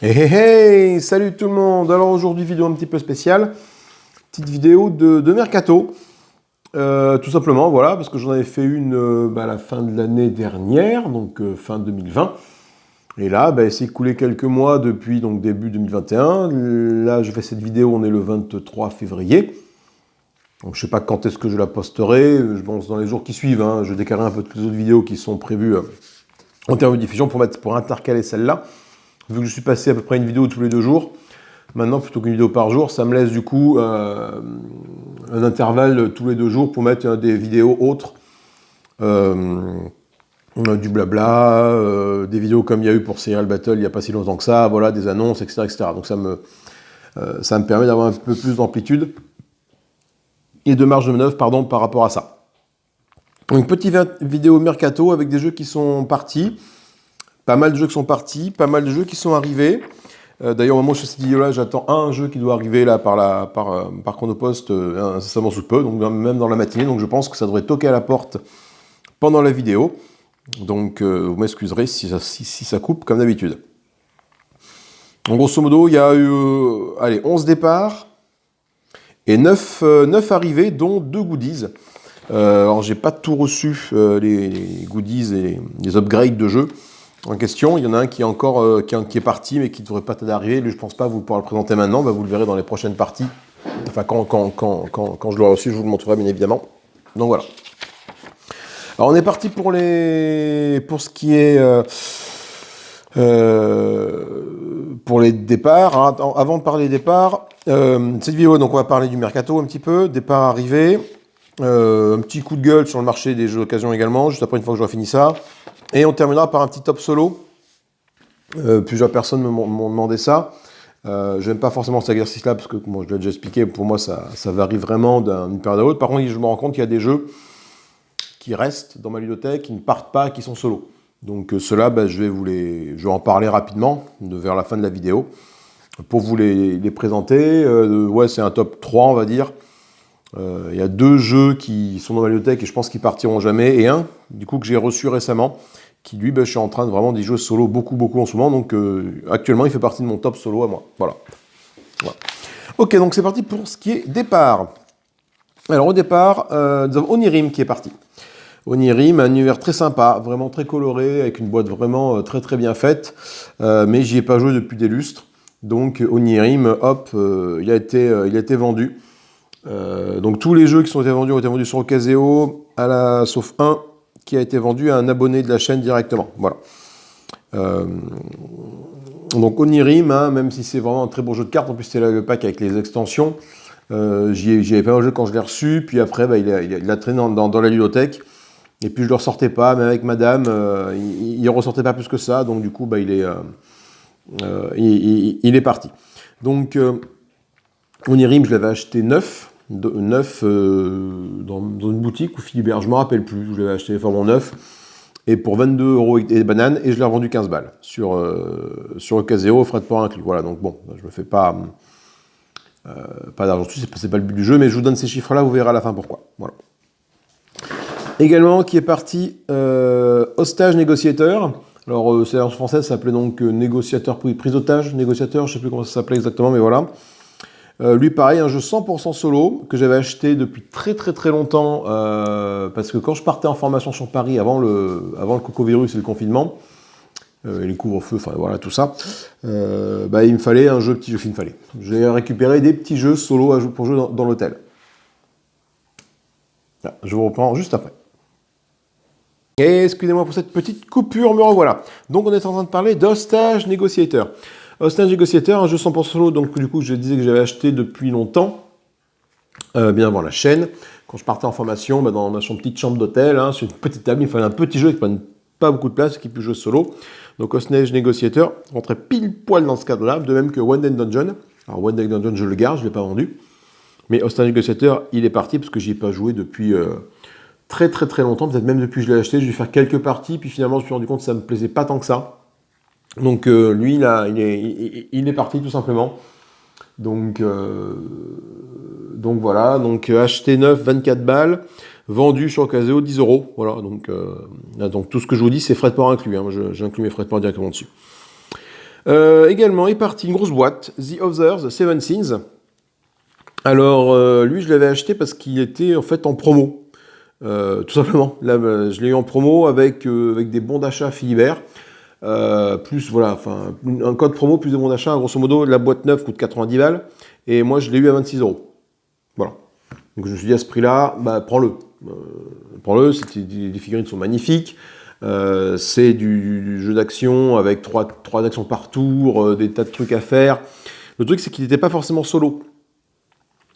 Hey, hey, hey, salut tout le monde. Alors aujourd'hui, vidéo un petit peu spéciale. Petite vidéo de Mercato. Tout simplement, voilà, parce que j'en avais fait une à la fin de l'année dernière, donc fin 2020. Et là, il s'est écoulé quelques mois depuis donc début 2021. Là, je fais cette vidéo, on est le 23 février. Donc je sais pas quand est-ce que je la posterai. Je pense dans les jours qui suivent. Hein. Je décalerai un peu toutes les autres vidéos qui sont prévues en termes de diffusion pour intercaler celle-là. Vu que je suis passé à peu près une vidéo tous les 2 jours, maintenant plutôt qu'une vidéo par jour, ça me laisse du coup un intervalle tous les 2 jours pour mettre des vidéos autres, du blabla, des vidéos comme il y a eu pour Serial Battle il n'y a pas si longtemps que ça, voilà, des annonces, etc. etc. Donc ça me permet d'avoir un peu plus d'amplitude et de marge de manœuvre par rapport à ça. Donc petite vidéo Mercato avec des jeux qui sont partis. Pas mal de jeux qui sont partis, pas mal de jeux qui sont arrivés. D'ailleurs, au moment où je fais cette vidéo-là, j'attends un jeu qui doit arriver là par Chronopost incessamment sous peu, donc même dans la matinée. Donc je pense que ça devrait toquer à la porte pendant la vidéo. Donc vous m'excuserez si ça coupe comme d'habitude. En grosso modo, il y a eu 11 départs et 9 arrivées, dont 2 goodies. Alors j'ai pas tout reçu, les goodies et les upgrades de jeux en question. Il y en a un qui est encore qui est parti, mais qui ne devrait pas tarder à arriver. Lui, je pense pas vous pourrez le présenter maintenant. Vous le verrez dans les prochaines parties. Enfin, quand je l'aurai reçu, je vous le montrerai bien évidemment. Donc voilà. Alors on est parti pour ce qui est pour les départs. Alors, avant de parler des départs, cette vidéo, donc on va parler du Mercato un petit peu, départ arrivé. Un petit coup de gueule sur le marché des jeux d'occasion également, juste après une fois que j'aurai fini ça. Et on terminera par un petit top solo. Plusieurs personnes m'ont demandé ça. Je n'aime pas forcément cet exercice-là, parce que, je l'ai déjà expliqué, pour moi, ça varie vraiment d'une période à l'autre. Par contre, je me rends compte qu'il y a des jeux qui restent dans ma ludothèque, qui ne partent pas, qui sont solo. Donc ceux-là, je vais en parler rapidement, vers la fin de la vidéo, pour vous les présenter. Ouais, c'est un top 3, on va dire. Il y a 2 jeux qui sont dans ma bibliothèque et je pense qu'ils partiront jamais, et un du coup que j'ai reçu récemment qui lui, je suis en train de vraiment d'y jouer solo beaucoup en ce moment, donc actuellement il fait partie de mon top solo à moi. Voilà. Ok, donc c'est parti pour ce qui est départ. Alors au départ, nous avons Onirim qui est parti. Onirim, un univers très sympa, vraiment très coloré, avec une boîte vraiment très bien faite, mais j'y ai pas joué depuis des lustres, donc Onirim, hop, il a été vendu. Donc tous les jeux qui ont été vendus sur Ocaseo, sauf un qui a été vendu à un abonné de la chaîne directement. Voilà. Donc Onirim, même si c'est vraiment un très beau jeu de cartes, en plus c'est le pack avec les extensions, j'y avais pas un jeu quand je l'ai reçu, puis après il a traîné dans la ludothèque, et puis je le ressortais pas, même avec madame, il ressortait pas plus que ça, donc du coup il est parti. Donc Onirim, je l'avais acheté neuf dans une boutique où Philibert, je me rappelle plus, je l'avais acheté vraiment neuf, et pour 22 € et des bananes, et je l'ai revendu 15 balles sur Ocaseo, frais de port inclus. Voilà, donc bon, je me fais pas d'argent dessus, c'est pas le but du jeu, mais je vous donne ces chiffres-là, vous verrez à la fin pourquoi. Voilà. Également, qui est parti, Hostage Négociateur. Alors, c'est en français, ça s'appelait donc négociateur, prise d'otage, négociateur, je sais plus comment ça s'appelait exactement, mais voilà. Lui, pareil, un jeu 100% solo que j'avais acheté depuis très longtemps, parce que quand je partais en formation sur Paris avant le cocovirus et le confinement, et les couvre-feux, enfin voilà tout ça, il me fallait un jeu, petit jeu qu'il me fallait. J'ai récupéré des petits jeux solo pour jouer dans l'hôtel. Je vous reprends juste après. Et excusez-moi pour cette petite coupure, me revoilà. Donc on est en train de parler d'Hostage Négociateur. Hostage Négociateur, un jeu 100% solo, donc du coup je disais que j'avais acheté depuis longtemps, bien avant la chaîne, quand je partais en formation, dans ma petite chambre d'hôtel, sur une petite table, il me fallait un petit jeu qui ne prenne pas beaucoup de place, qui puisse jouer solo. Donc Hostage Négociateur rentrait pile poil dans ce cadre-là, de même que One Day Dungeon. Alors One Day Dungeon, je le garde, je ne l'ai pas vendu. Mais Hostage Négociateur, il est parti, parce que j'y ai pas joué depuis très longtemps, peut-être même depuis que je l'ai acheté, je vais faire quelques parties, puis finalement je me suis rendu compte que ça ne me plaisait pas tant que ça. Donc lui, là, il est parti tout simplement. Donc voilà, donc acheté neuf, 24 balles, vendu sur Ocaseo, 10 €. Voilà, donc tout ce que je vous dis, c'est frais de port inclus. J'inclus mes frais de port directement dessus. Également est parti une grosse boîte, The Others, Seven Sins. Alors, lui, je l'avais acheté parce qu'il était en fait en promo. Tout simplement. Là, je l'ai eu en promo avec des bons d'achat Philibert. Plus, voilà, enfin, un code promo, plus de bons d'achat. Grosso modo, la boîte neuve coûte 90 balles. Et moi, je l'ai eu à 26 euros. Voilà. Donc, je me suis dit à ce prix-là, bah, prends-le. Prends-le, les figurines sont magnifiques. C'est du jeu d'action avec trois actions par tour, des tas de trucs à faire. Le truc, c'est qu'il n'était pas forcément solo.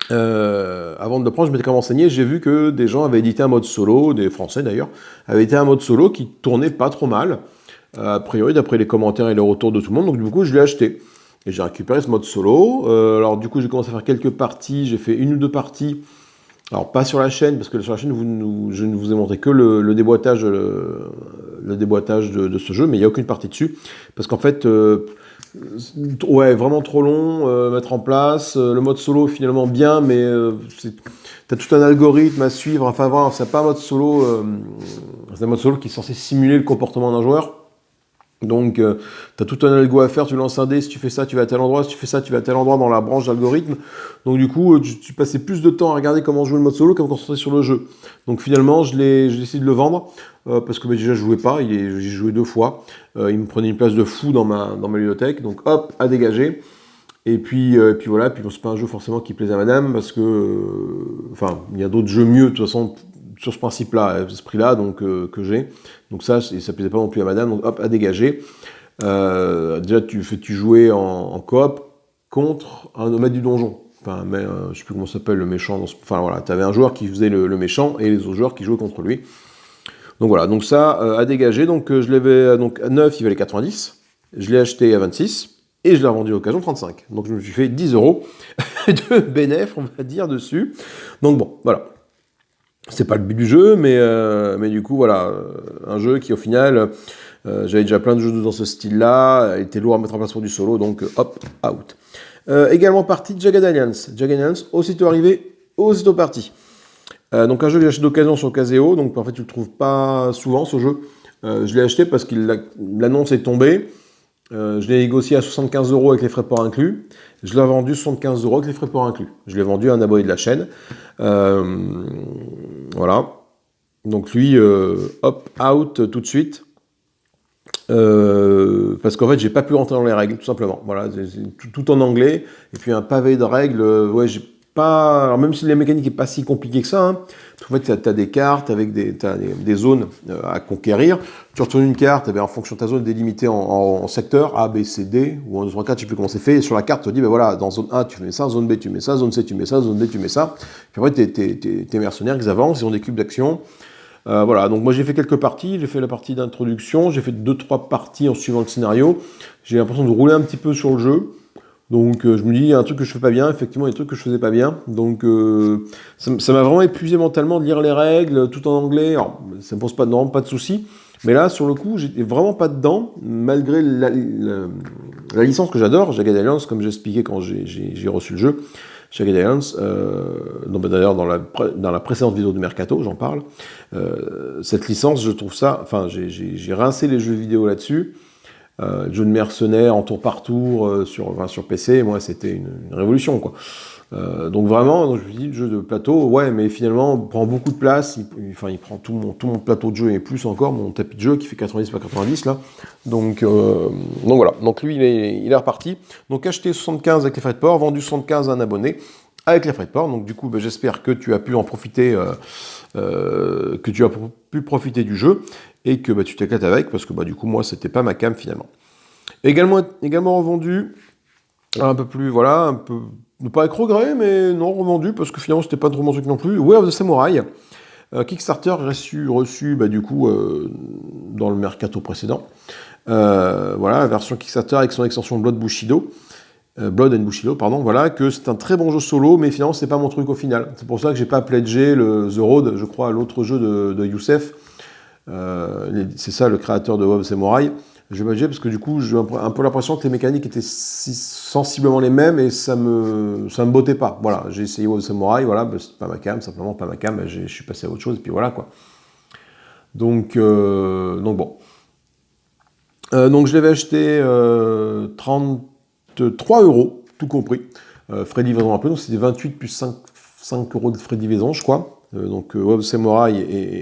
Avant de le prendre, je m'étais quand même renseigné, j'ai vu que des gens avaient édité un mode solo, des Français d'ailleurs, avaient édité un mode solo qui tournait pas trop mal, a priori d'après les commentaires et les retours de tout le monde, donc du coup je l'ai acheté. Et j'ai récupéré ce mode solo, alors du coup j'ai commencé à faire quelques parties, j'ai fait une ou deux parties, alors pas sur la chaîne, parce que sur la chaîne je ne vous ai montré que le déboîtage, le déboîtage de ce jeu, mais il n'y a aucune partie dessus, parce qu'en fait... ouais, vraiment trop long, mettre en place. Le mode solo, finalement, bien, mais t'as tout un algorithme à suivre. Enfin, voilà, c'est pas un mode solo. C'est un mode solo qui est censé simuler le comportement d'un joueur. Donc, t'as tout un algo à faire. Tu lances un dé, si tu fais ça, tu vas à tel endroit. Si tu fais ça, tu vas à tel endroit dans la branche d'algorithme. Donc, du coup, tu passais plus de temps à regarder comment jouer le mode solo qu'à me concentrer sur le jeu. Donc, finalement, j'ai décidé de le vendre. Parce que déjà je jouais pas, j'ai joué 2 fois. Il me prenait une place de fou dans ma bibliothèque, donc hop, à dégager. Et puis voilà, puis bon, c'est pas un jeu forcément qui plaise à madame, parce que, enfin, il y a d'autres jeux mieux, de toute façon, sur ce principe-là, ce prix-là, donc, que j'ai. Donc ça plaisait pas non plus à madame, donc hop, à dégager. Déjà, tu jouais en coop contre un maître du donjon. Enfin, mais, je sais plus comment ça s'appelle, le méchant. Enfin voilà, tu avais un joueur qui faisait le méchant, et les autres joueurs qui jouaient contre lui. Donc voilà, donc ça à dégager, donc je l'avais donc à 9, il valait 90, je l'ai acheté à 26 et je l'ai revendu à l'occasion 35. Donc je me suis fait 10 euros de bénéfice, on va dire, dessus. Donc bon, voilà. C'est pas le but du jeu, mais du coup, voilà, un jeu qui au final, j'avais déjà plein de jeux dans ce style-là, il était lourd à mettre en place pour du solo, donc hop, out. Également parti Jagged Alliance. Jagged Alliance, aussitôt arrivé, aussitôt parti. Donc un jeu que j'ai acheté d'occasion sur Caseo, donc en fait tu le trouves pas souvent ce jeu. Je l'ai acheté parce que l'annonce est tombée. Je l'ai négocié à 75 euros avec les frais port inclus. Je l'ai vendu 75 euros avec les frais port inclus. Je l'ai vendu à un abonné de la chaîne. Voilà. Donc lui, hop, out tout de suite. Parce qu'en fait j'ai pas pu rentrer dans les règles, tout simplement. Voilà, c'est tout en anglais. Et puis un pavé de règles, ouais, j'ai pas. Alors même si la mécanique est pas si compliquée que ça, hein, en fait, tu as des cartes avec des zones à conquérir. Tu retournes une carte, et bien, en fonction de ta zone délimitée en secteur A, B, C, D, ou en 2, 3, 4, je sais plus comment c'est fait. Et sur la carte, tu te dis, ben voilà, dans zone A, tu mets ça, zone B, tu mets ça, zone C, tu mets ça, zone D, tu mets ça. Puis après, tes mercenaires, ils avancent, ils ont des cubes d'action. Voilà, donc moi j'ai fait quelques parties, j'ai fait la partie d'introduction, j'ai fait 2-3 parties en suivant le scénario. J'ai l'impression de rouler un petit peu sur le jeu. Donc je me dis, il y a un truc que je fais pas bien, effectivement, il y a des trucs que je faisais pas bien. Donc ça m'a vraiment épuisé mentalement de lire les règles tout en anglais. Alors, ça me pose pas, non, pas de soucis. Mais là, sur le coup, j'étais vraiment pas dedans, malgré la licence que j'adore, Jagged Alliance, comme j'ai expliqué quand j'ai reçu le jeu. Jagged Alliance, d'ailleurs dans la précédente vidéo de Mercato, j'en parle. Cette licence, je trouve ça, enfin j'ai rincé les jeux vidéo là-dessus. Jeu de mercenaires en tour par tour sur PC, moi c'était une révolution quoi. Donc vraiment, je me dis, le jeu de plateau, ouais, mais finalement, il prend beaucoup de place, il prend tout mon plateau de jeu et plus encore, mon tapis de jeu qui fait 90 par 90 là. Donc voilà, donc lui il est reparti. Donc acheté 75 avec les frais de port, vendu 75 à un abonné avec les frais de port. Donc du coup, j'espère que tu as pu en profiter, que tu as pu profiter du jeu et que tu t'éclates avec, parce que du coup, moi, c'était pas ma cam finalement. Également revendu, un peu plus, voilà, un peu, ne pas avec regret, mais non, revendu, parce que finalement, c'était pas trop mon truc non plus. Way of the Samurai, Kickstarter reçu du coup, dans le mercato précédent. Voilà, la version Kickstarter avec son extension Blood and Bushido, pardon, voilà, que c'est un très bon jeu solo, mais finalement, c'est pas mon truc au final. C'est pour ça que j'ai pas pledgé le The Road, je crois, l'autre jeu de Youssef. C'est ça, le créateur de Way of the Samurai. Je vais pledger parce que du coup, j'ai un peu l'impression que les mécaniques étaient sensiblement les mêmes et ça me bottait pas. Voilà, j'ai essayé Way of the Samurai, voilà, c'est pas ma cam, simplement pas ma cam, je suis passé à autre chose, et puis voilà, quoi. Donc bon. Donc je l'avais acheté 33 euros, tout compris. Frais de livraison inclus, donc c'était 28 plus 5 euros de frais de livraison, je crois. Donc Web Samurai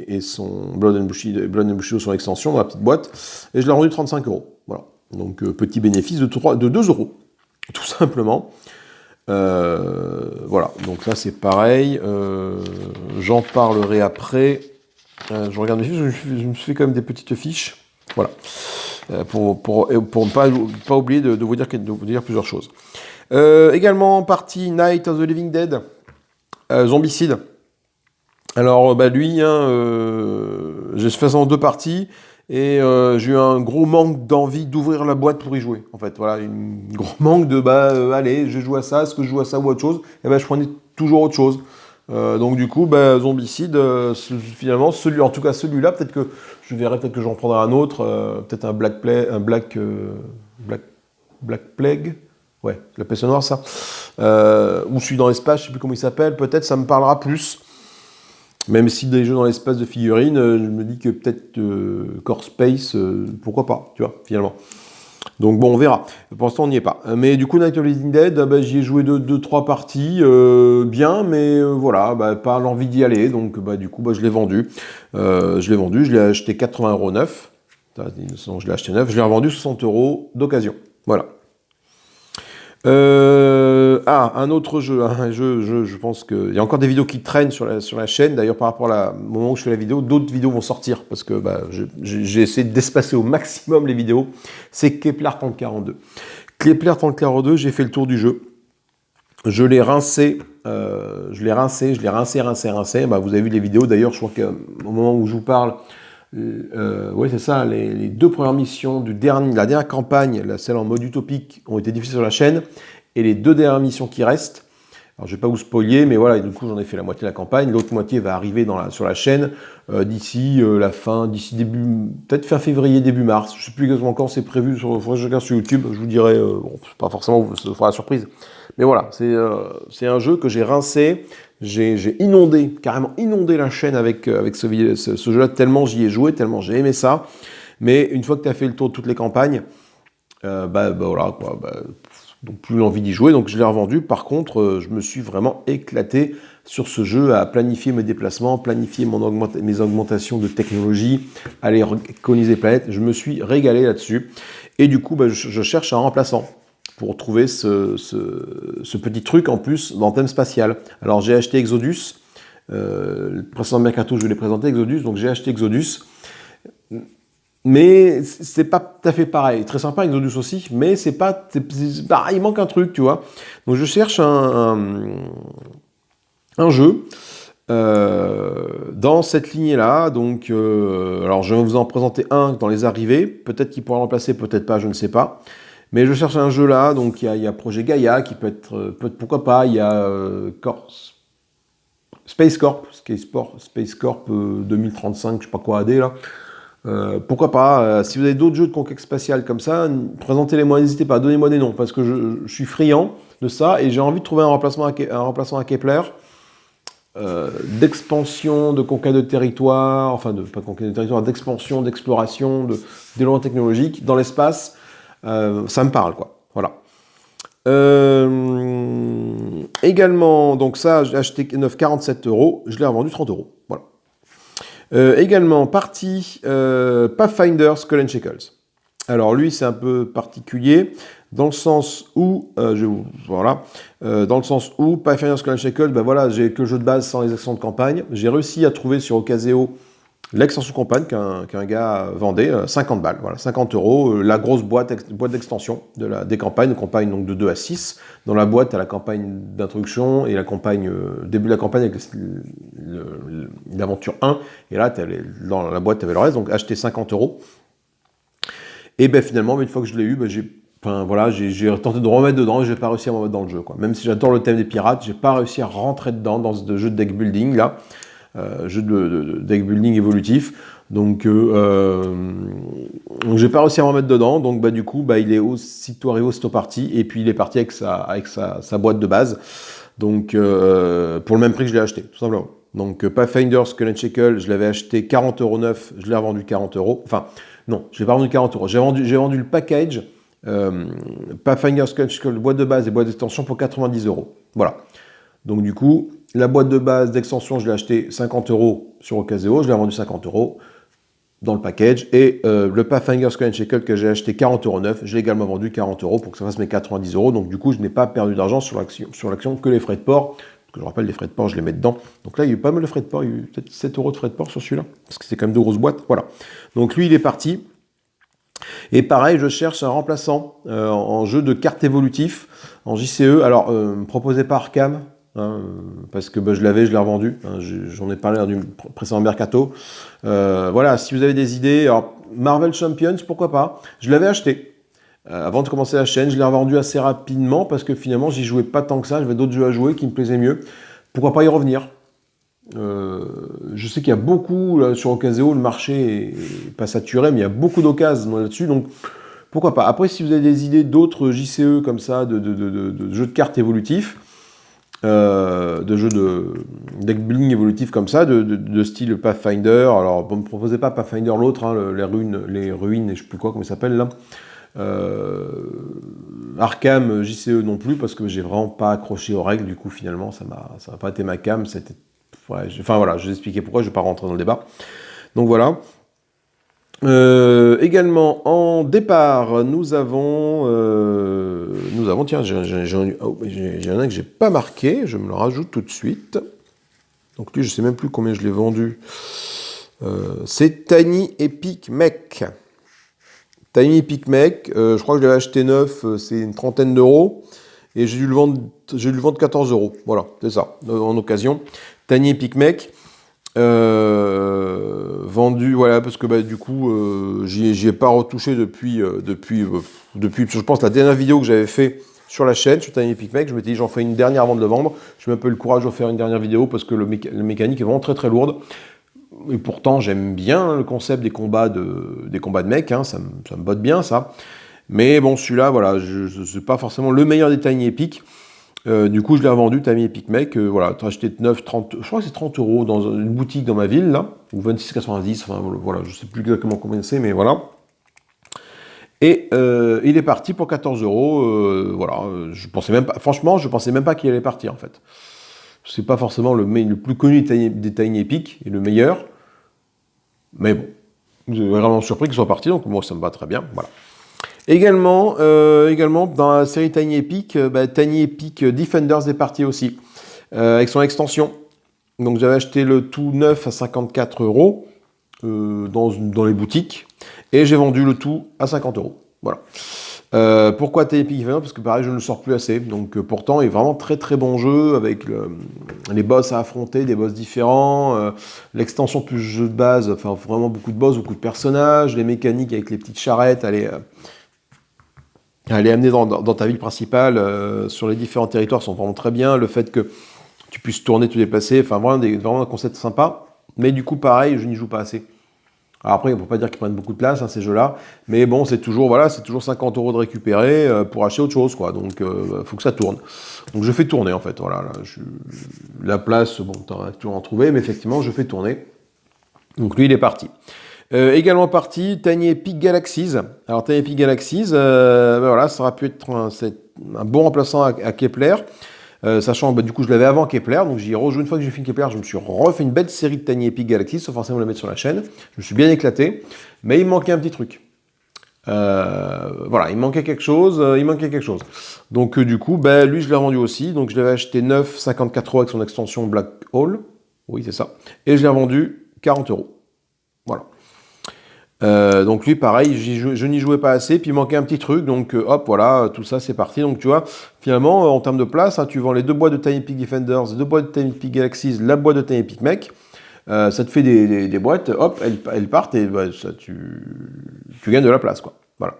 et son Blood and Bushido son extension dans la petite boîte. Et je l'ai rendu 35 euros. Voilà. Donc petit bénéfice de 2 euros, tout simplement. Voilà, donc là c'est pareil. J'en parlerai après. Je regarde mes fiches, je me suis fait quand même des petites fiches. Voilà. Pour ne pas oublier de vous dire plusieurs choses. Également, partie Night of the Living Dead, Zombicide. Alors, lui, j'ai fait ça en 2 parties, et j'ai eu un gros manque d'envie d'ouvrir la boîte pour y jouer. En fait, voilà, un gros manque de, allez, je joue à ça, est-ce que je joue à ça ou autre chose? Et je prenais toujours autre chose. Donc du coup, Zombicide, finalement, en tout cas celui-là, peut-être que je verrai, peut-être que j'en prendrai un autre, peut-être un Black Plague, ouais, la peste noire, ça, ou celui dans l'espace, je sais plus comment il s'appelle, peut-être ça me parlera plus. Même si des jeux dans l'espace de figurines, je me dis que peut-être Core Space, pourquoi pas, tu vois, finalement. Donc bon, on verra. Pour l'instant, on n'y est pas. Mais du coup, Night of the Living Dead, j'y ai joué 2-3 parties, bien, mais voilà, pas l'envie d'y aller. Donc du coup, je l'ai vendu. Je l'ai acheté 80,9 €. Sinon, je l'ai acheté neuf. Je l'ai revendu 60 € d'occasion. Voilà. Un autre jeu, je pense qu'il y a encore des vidéos qui traînent sur la chaîne. D'ailleurs, par rapport au moment où je fais la vidéo, d'autres vidéos vont sortir parce que j'ai essayé d'espacer au maximum les vidéos. C'est Kepler 3042. Kepler 3042, j'ai fait le tour du jeu. Je l'ai rincé, rincé. Vous avez vu les vidéos. D'ailleurs, je crois qu'au moment où je vous parle, oui, c'est ça. Les 2 premières missions la dernière campagne, celle en mode utopique, ont été diffusées sur la chaîne. Et les 2 dernières missions qui restent, alors je ne vais pas vous spoiler, mais voilà, du coup j'en ai fait la moitié de la campagne. L'autre moitié va arriver sur la chaîne d'ici peut-être fin février, début mars. Je ne sais plus exactement quand c'est prévu. Faudrait que je regarde sur YouTube. Je vous dirai, pas forcément, ce sera la surprise. Mais voilà, c'est un jeu que j'ai rincé. J'ai carrément inondé la chaîne avec ce jeu-là, tellement j'y ai joué, tellement j'ai aimé ça. Mais une fois que tu as fait le tour de toutes les campagnes, voilà, quoi, donc plus l'envie d'y jouer, donc je l'ai revendu. Par contre, je me suis vraiment éclaté sur ce jeu à planifier mes déplacements, planifier mes augmentations de technologie, aller coloniser les planètes. Je me suis régalé là-dessus. Et du coup, je cherche un remplaçant pour trouver ce petit truc en plus dans le thème spatial. Alors j'ai acheté Exodus, le précédent mercato je l'ai présenté, Exodus, donc j'ai acheté Exodus. Mais c'est pas tout à fait pareil. Très sympa Exodus aussi, mais il manque un truc, tu vois. Donc je cherche un jeu dans cette lignée-là. Donc, alors je vais vous en présenter un dans les arrivées. Peut-être qu'il pourra remplacer, peut-être pas, je ne sais pas. Mais je cherche un jeu là. Donc il y a Projet Gaia qui peut être pourquoi pas. Il y a Space Corp, Space Corp 2035, je sais pas quoi AD là. Pourquoi pas, si vous avez d'autres jeux de conquête spatiale comme ça, présentez-les-moi, n'hésitez pas, donnez-moi des noms, parce que je suis friand de ça, et j'ai envie de trouver un remplaçant à Kepler, d'expansion, de conquête de territoire, enfin, pas de conquête de territoire, d'expansion, d'exploration, d'éléments technologiques dans l'espace, ça me parle, quoi, voilà. Également, donc ça, j'ai acheté 47 €, je l'ai revendu 30 €, voilà. Également, partie Pathfinder Skull and Shackles. Alors lui, c'est un peu particulier dans le sens où, dans le sens où Pathfinder Skull and Shackles, voilà, j'ai que le jeu de base sans les extensions de campagne. J'ai réussi à trouver sur Ocaseo l'extension campagne qu'un gars vendait, 50 balles, voilà, 50 €, la grosse boîte d'extension des campagnes donc de 2 à 6. Dans la boîte, tu as la campagne d'introduction et la campagne, début de la campagne avec l'aventure 1. Et là, dans la boîte, tu avais le reste, donc acheter 50 €. Et finalement, une fois que je l'ai eu, j'ai tenté de remettre dedans et j'ai pas réussi à me remettre dans le jeu, quoi. Même si j'adore le thème des pirates, j'ai pas réussi à rentrer dedans dans ce jeu de deck building là. Jeu de deck building évolutif, donc j'ai pas réussi à me remettre dedans, donc du coup il est aussitôt arrivé, aussitôt parti, et puis il est parti avec sa boîte de base, donc pour le même prix que je l'ai acheté, tout simplement. Donc Pathfinder Skull and Shackles, je l'avais acheté 40,9 €, je l'ai revendu 40 €, enfin Non, je l'ai pas vendu 40 euros. J'ai vendu le package Pathfinder Sketch Skull, boîte de base et boîte d'extension pour 90 euros. Voilà. Donc du coup, la boîte de base d'extension, je l'ai acheté 50 euros sur Ocaseo, je l'ai vendu 50 euros dans le package. Et le Pathfinder Skull Shackle que j'ai acheté 40 euros neuf, je l'ai également vendu 40 euros pour que ça fasse mes 90 euros. Donc du coup, je n'ai pas perdu d'argent sur l'action que les frais de port. Parce que je rappelle, les frais de port, je les mets dedans. Donc là, il y a eu pas mal de frais de port, il y a eu peut-être 7 euros de frais de port sur celui-là. Parce que c'est quand même 2 grosses boîtes. Voilà. Donc lui, il est parti. Et pareil, je cherche un remplaçant en jeu de cartes évolutif, en JCE. Alors, proposé par Arkham, hein, parce que je l'ai revendu. Hein, j'en ai parlé du précédent Mercato. Voilà, si vous avez des idées, alors, Marvel Champions, pourquoi pas. Je l'avais acheté. Avant de commencer la chaîne, je l'ai revendu assez rapidement parce que finalement, j'y jouais pas tant que ça. J'avais d'autres jeux à jouer qui me plaisaient mieux. Pourquoi pas y revenir? Je sais qu'il y a beaucoup là, sur Ocaseo, le marché est pas saturé, mais il y a beaucoup d'occasions là-dessus, donc pourquoi pas. Après, si vous avez des idées d'autres JCE comme ça, de jeux de cartes évolutifs, de jeux de deck building évolutif comme ça, de style Pathfinder, alors ne me proposez pas Pathfinder l'autre, hein, les ruines, et je sais plus quoi, comment il s'appelle là. Arkham JCE non plus, parce que j'ai vraiment pas accroché aux règles, du coup finalement ça n'a pas été ma cam, c'était... Ouais, enfin voilà, je vais expliquer pourquoi, je ne vais pas rentrer dans le débat. Donc voilà. Également, en départ, nous avons tiens, j'ai un que j'ai pas marqué, je me le rajoute tout de suite. Donc lui, je sais même plus combien je l'ai vendu. C'est Tiny Epic Mech. Tiny Epic Mech, je crois que je l'avais acheté neuf, c'est une trentaine d'euros. Et j'ai dû le vendre 14 euros. Voilà, c'est ça, en occasion. Tiny Epic Mech, vendu, voilà, parce que du coup, j'y ai pas retouché depuis, je pense, la dernière vidéo que j'avais fait sur la chaîne, sur Tiny Epic Mech, je m'étais dit, j'en fais une dernière avant de le vendre. Je mets un peu le courage de faire une dernière vidéo parce que le mécanique est vraiment très très lourde. Et pourtant, j'aime bien le concept des combats de mecs, hein, ça me botte bien, ça. Mais bon, celui-là, voilà, je suis pas forcément le meilleur des Tiny Epic. Du coup, je l'ai revendu, Tiny Epic Mech, voilà, tu as acheté 9, 30, je crois que c'est 30 euros dans une boutique dans ma ville, là, ou 26,90, enfin voilà, je sais plus exactement combien c'est, mais voilà. Et il est parti pour 14 euros, voilà, je pensais même pas, franchement, je pensais même pas qu'il allait partir, en fait. C'est pas forcément le plus connu des Tiny Epic, et le meilleur, mais bon, j'ai vraiment surpris qu'il soit parti, donc moi, ça me va très bien, voilà. Également, dans la série Tiny Epic, Tiny Epic Defenders est parti aussi, avec son extension. Donc j'avais acheté le tout neuf à 54 euros dans les boutiques, et j'ai vendu le tout à 50 euros. Voilà. Pourquoi Tiny Epic Defenders? Parce que pareil, je ne le sors plus assez. Donc pourtant, il est vraiment très très bon jeu, avec les boss à affronter, des boss différents, l'extension plus jeu de base, enfin vraiment beaucoup de boss, beaucoup de personnages, les mécaniques avec les petites charrettes, allez amener dans ta ville principale, sur les différents territoires sont vraiment très bien. Le fait que tu puisses tourner, te déplacer, enfin vraiment un concept sympa. Mais du coup, pareil, je n'y joue pas assez. Alors après, on ne peut pas dire qu'ils prennent beaucoup de place, hein, ces jeux-là. Mais bon, c'est toujours 50 euros de récupérer pour acheter autre chose, quoi. Donc, faut que ça tourne. Donc, je fais tourner, en fait. Voilà, là, la place, bon, tu vas toujours en trouver, mais effectivement, je fais tourner. Donc, lui, il est parti. Également parti, Tiny Epic Galaxies. Alors Tiny Epic Galaxies, voilà, ça aurait pu être un bon remplaçant à Kepler, sachant du coup je l'avais avant Kepler, donc j'y ai rejoué une fois que j'ai fini Kepler, je me suis refait une belle série de Tiny Epic Galaxies, sans forcément la mettre sur la chaîne. Je me suis bien éclaté, mais il me manquait un petit truc. Voilà, il manquait quelque chose. Donc du coup, lui je l'ai vendu aussi, donc je l'avais acheté 9, 54 euros avec son extension Black Hole, oui c'est ça, et je l'ai vendu 40 euros. Voilà. Donc lui pareil, je n'y jouais pas assez, puis il manquait un petit truc, donc hop voilà, tout ça c'est parti. Donc tu vois, finalement en termes de place, hein, tu vends les deux boîtes de Tiny Epic Defenders, les deux boîtes de Tiny Epic Galaxies, la boîte de Tiny Epic Mech, ça te fait des boîtes, hop, elles partent et ça, tu gagnes de la place, quoi. Voilà.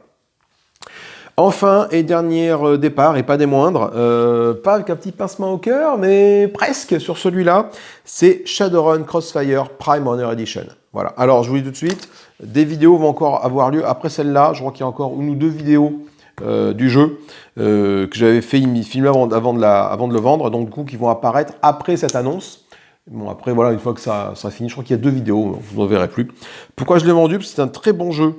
Enfin, et dernier départ, et pas des moindres, pas avec un petit pincement au cœur, mais presque sur celui-là, c'est Shadowrun Crossfire Prime Honor Edition. Voilà. Alors, je vous dis tout de suite, des vidéos vont encore avoir lieu après celle-là. Je crois qu'il y a encore une ou deux vidéos du jeu que j'avais filmé avant de le vendre, donc du coup, qui vont apparaître après cette annonce. Bon, après, voilà, une fois que ça finit, je crois qu'il y a deux vidéos, vous n'en verrez plus. Pourquoi je l'ai vendu? Parce que c'est un très bon jeu.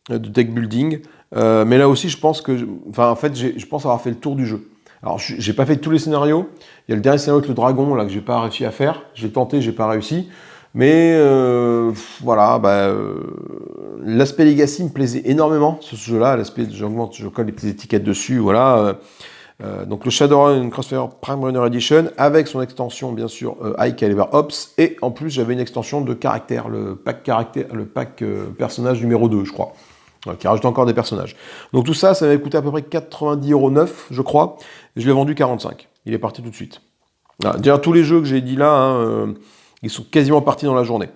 de deck building. Mais là aussi, je pense que, en fait, je pense avoir fait le tour du jeu. Alors, j'ai pas fait tous les scénarios. Il y a le dernier scénario avec le dragon là que j'ai pas réussi à faire. J'ai tenté, j'ai pas réussi. Mais voilà, l'aspect Legacy me plaisait énormément sur ce jeu-là. L'aspect, je colle les petites étiquettes dessus, voilà. Donc le Shadowrun Crossfire Prime Runner Edition avec son extension bien sûr High Caliber Ops, et en plus j'avais une extension de caractère, le pack personnage numéro 2 je crois, qui rajoute encore des personnages. Donc tout ça, ça m'avait coûté à peu près 90,09 € je crois, et je l'ai vendu 45. Il est parti tout de suite. Voilà. Déjà tous les jeux que j'ai dit là, hein, ils sont quasiment partis dans la journée.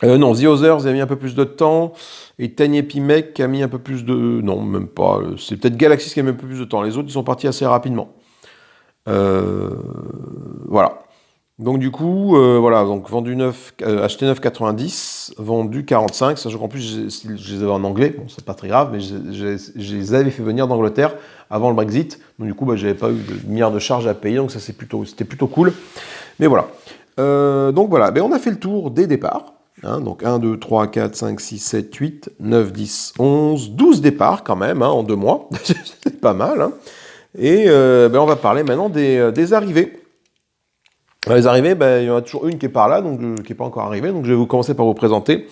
Non, The Others a mis un peu plus de temps, et Tiny Epic a mis un peu plus de... Non, même pas. C'est peut-être Galaxy qui a mis un peu plus de temps. Les autres, ils sont partis assez rapidement. Voilà. Donc du coup, voilà, donc vendu 9, acheté 9,90, vendu 45, sachant qu'en plus, je les avais en anglais, bon, c'est pas très grave, mais je les avais fait venir d'Angleterre avant le Brexit, donc du coup, j'avais pas eu de milliards de charges à payer, donc ça c'était plutôt cool. Mais voilà. Donc voilà, on a fait le tour des départs. Hein, donc 1, 2, 3, 4, 5, 6, 7, 8, 9, 10, 11, 12 départs quand même, hein, en 2 mois. C'est pas mal. Hein. Et on va parler maintenant des arrivées. Les arrivées, il y en a toujours une qui est par là, donc qui n'est pas encore arrivée. Donc je vais commencer par vous présenter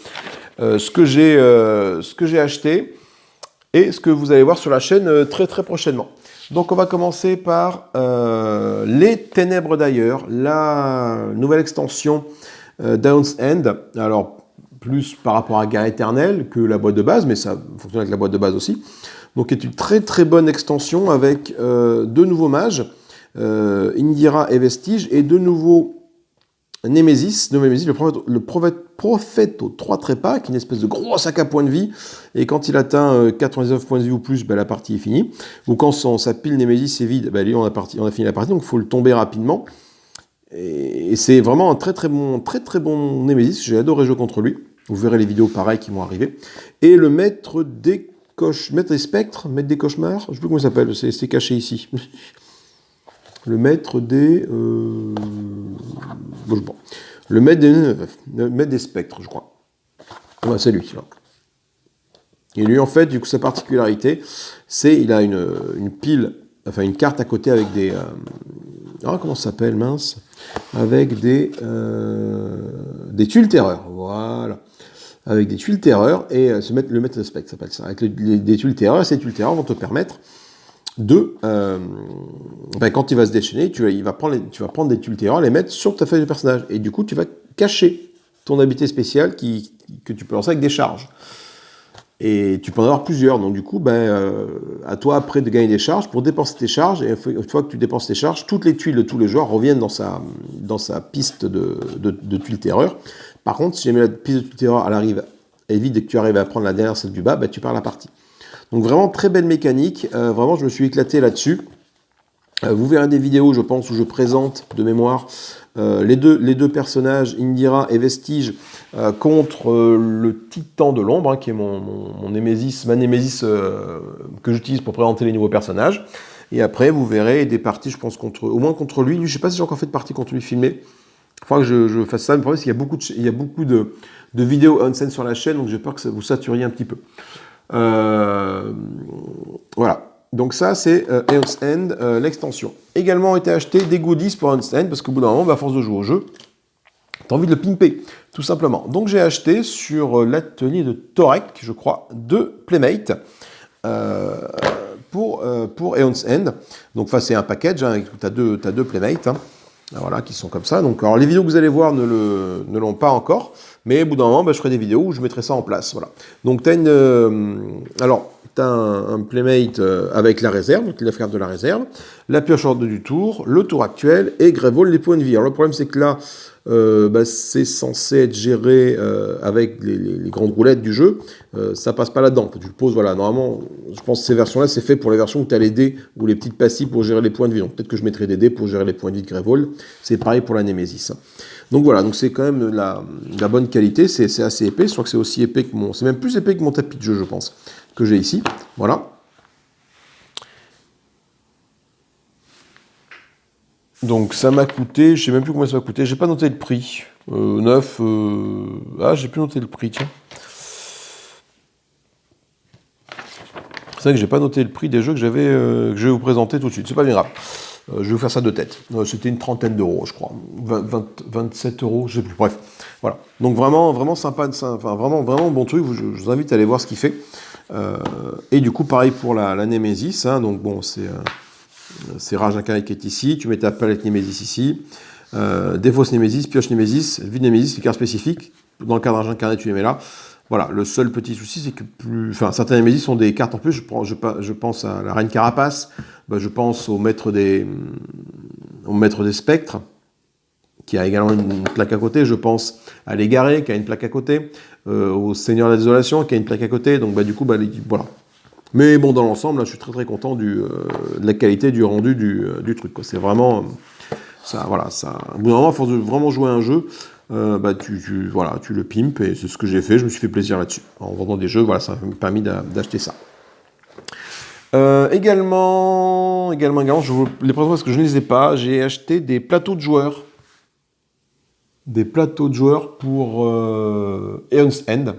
ce que j'ai acheté et ce que vous allez voir sur la chaîne très très prochainement. Donc on va commencer par Les Ténèbres d'ailleurs, la nouvelle extension Dawn's End, alors plus par rapport à Guerre Éternelle que la boîte de base, mais ça fonctionne avec la boîte de base aussi. Donc est une très très bonne extension avec deux nouveaux mages, Indira et Vestige, et deux nouveaux Némésis, le prophète aux 3 trépas, qui est une espèce de gros sac à points de vie, et quand il atteint 99 points de vie ou plus, la partie est finie. Ou quand sa pile Némésis est vide, lui on a fini la partie, donc il faut le tomber rapidement. Et c'est vraiment un très très bon Némésis, j'ai adoré jouer contre lui. Vous verrez les vidéos pareilles qui vont arriver. Et le maître des spectres, maître des cauchemars, je ne sais plus comment il s'appelle, c'est caché ici. Le maître des... le maître des spectres, je crois. Ouais, c'est lui, là. Et lui, en fait, du coup, sa particularité, c'est il a une pile, enfin une carte à côté avec des... comment ça s'appelle, mince? Avec des tuiles terreur, voilà. Avec des tuiles terreur, et le maître de spectre s'appelle ça. Avec des tuiles terreur, et ces tuiles terreur vont te permettre de... quand il va se déchaîner, tu vas prendre des tuiles terreur, les mettre sur ta feuille de personnage, et du coup, tu vas cacher ton habilité spéciale que tu peux lancer avec des charges. Et tu peux en avoir plusieurs, donc du coup, à toi après de gagner des charges pour dépenser tes charges, et une fois que tu dépenses tes charges, toutes les tuiles de tous les joueurs reviennent dans sa piste de tuiles terreur. Par contre, si jamais la piste de tuiles terreur elle arrive, et vite, dès que tu arrives à prendre la dernière, celle du bas, tu perds la partie. Donc vraiment, très belle mécanique, vraiment je me suis éclaté là-dessus. Vous verrez des vidéos, je pense, où je présente de mémoire les deux personnages, Indira et Vestige, contre le Titan de l'ombre, qui est mon Némésis, ma Némésis que j'utilise pour présenter les nouveaux personnages. Et après, vous verrez des parties, je pense, au moins contre lui. Je ne sais pas si j'ai encore fait de partie contre lui filmée. Il faudra que je fasse ça. Mais le problème, c'est qu'il y a beaucoup de vidéos on-scène sur la chaîne, donc j'ai peur que ça vous saturiez un petit peu. Voilà. Donc ça, c'est Eon's End, l'extension. Également ont été achetés des goodies pour Eon's End, parce qu'au bout d'un moment, à force de jouer au jeu, t'as envie de le pimper, tout simplement. Donc j'ai acheté sur l'atelier de Torek, je crois, 2 Playmates pour Eon's End. Donc c'est un package, hein, t'as deux Playmates, hein, voilà, qui sont comme ça. Donc alors les vidéos que vous allez voir ne l'ont pas encore, mais au bout d'un moment, je ferai des vidéos où je mettrai ça en place. Voilà. Donc t'as un Playmate avec la réserve, donc la carte de la réserve, la pioche ordre du tour, le tour actuel et Greyvoll les points de vie. Alors le problème c'est que là, c'est censé être géré avec les grandes roulettes du jeu, ça passe pas là-dedans. Tu le poses, voilà, normalement, je pense que ces versions-là, c'est fait pour les versions où tu as les dés ou les petites passives pour gérer les points de vie. Donc peut-être que je mettrai des dés pour gérer les points de vie de Greyvoll. C'est pareil pour la Némésis. Donc voilà, donc c'est quand même la bonne qualité, c'est assez épais, je crois que c'est aussi épais que c'est même plus épais que mon tapis de jeu, je pense, que j'ai ici. Voilà. Donc ça m'a coûté, je sais même plus combien ça m'a coûté, j'ai pas noté le prix. 9, j'ai plus noté le prix, tiens. C'est vrai que j'ai pas noté le prix des jeux que je vais vous présenter tout de suite. C'est pas bien grave. Je vais vous faire ça de tête. C'était une trentaine d'euros, je crois. 27 euros, je sais plus. Bref, voilà. Donc vraiment, vraiment sympa, enfin vraiment, vraiment bon truc. Je vous invite à aller voir ce qu'il fait. Et du coup, pareil pour la Nemesis. Hein, donc bon, c'est Rage Incarné qui est ici. Tu mets ta palette Nemesis ici. Défausse Nemesis, pioche Nemesis, vide Nemesis, les cartes spécifiques. Dans le cas de Rage Incarné, tu les mets là. Voilà, le seul petit souci, c'est que certains Nemesis ont des cartes en plus. Je pense à la Reine Carapace, je pense au maître des spectres, qui a également une plaque à côté. Je pense à l'Égaré, qui a une plaque à côté. Au Seigneur de la Désolation, qui a une plaque à côté. Donc du coup, voilà. Mais bon, dans l'ensemble, là, je suis très très content de la qualité du rendu du truc, quoi. C'est vraiment... ça, voilà, ça... Au bout d'un moment, à force de vraiment jouer à un jeu... tu le pimpes, et c'est ce que j'ai fait, je me suis fait plaisir là-dessus. En vendant des jeux, voilà, ça m'a permis d'acheter ça. Également, les présentations parce que je ne les ai pas, j'ai acheté des plateaux de joueurs. Des plateaux de joueurs pour Aeon's End.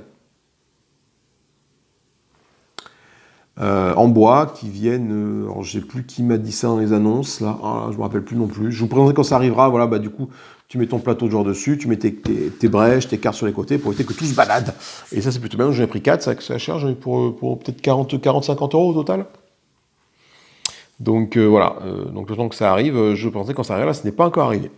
En bois, qui viennent, alors je sais plus qui m'a dit ça dans les annonces, là, je me rappelle plus non plus. Je vous présenterai quand ça arrivera, voilà, du coup, tu mets ton plateau de joueur dessus, tu mets tes brèches, tes cartes sur les côtés pour éviter que tout se balade. Et ça, c'est plutôt bien, j'en ai pris 4, ça cher, j'en ai pour peut-être 40-50 euros au total. Donc voilà, donc le temps que ça arrive, je pensais quand ça arrive, là, ce n'est pas encore arrivé.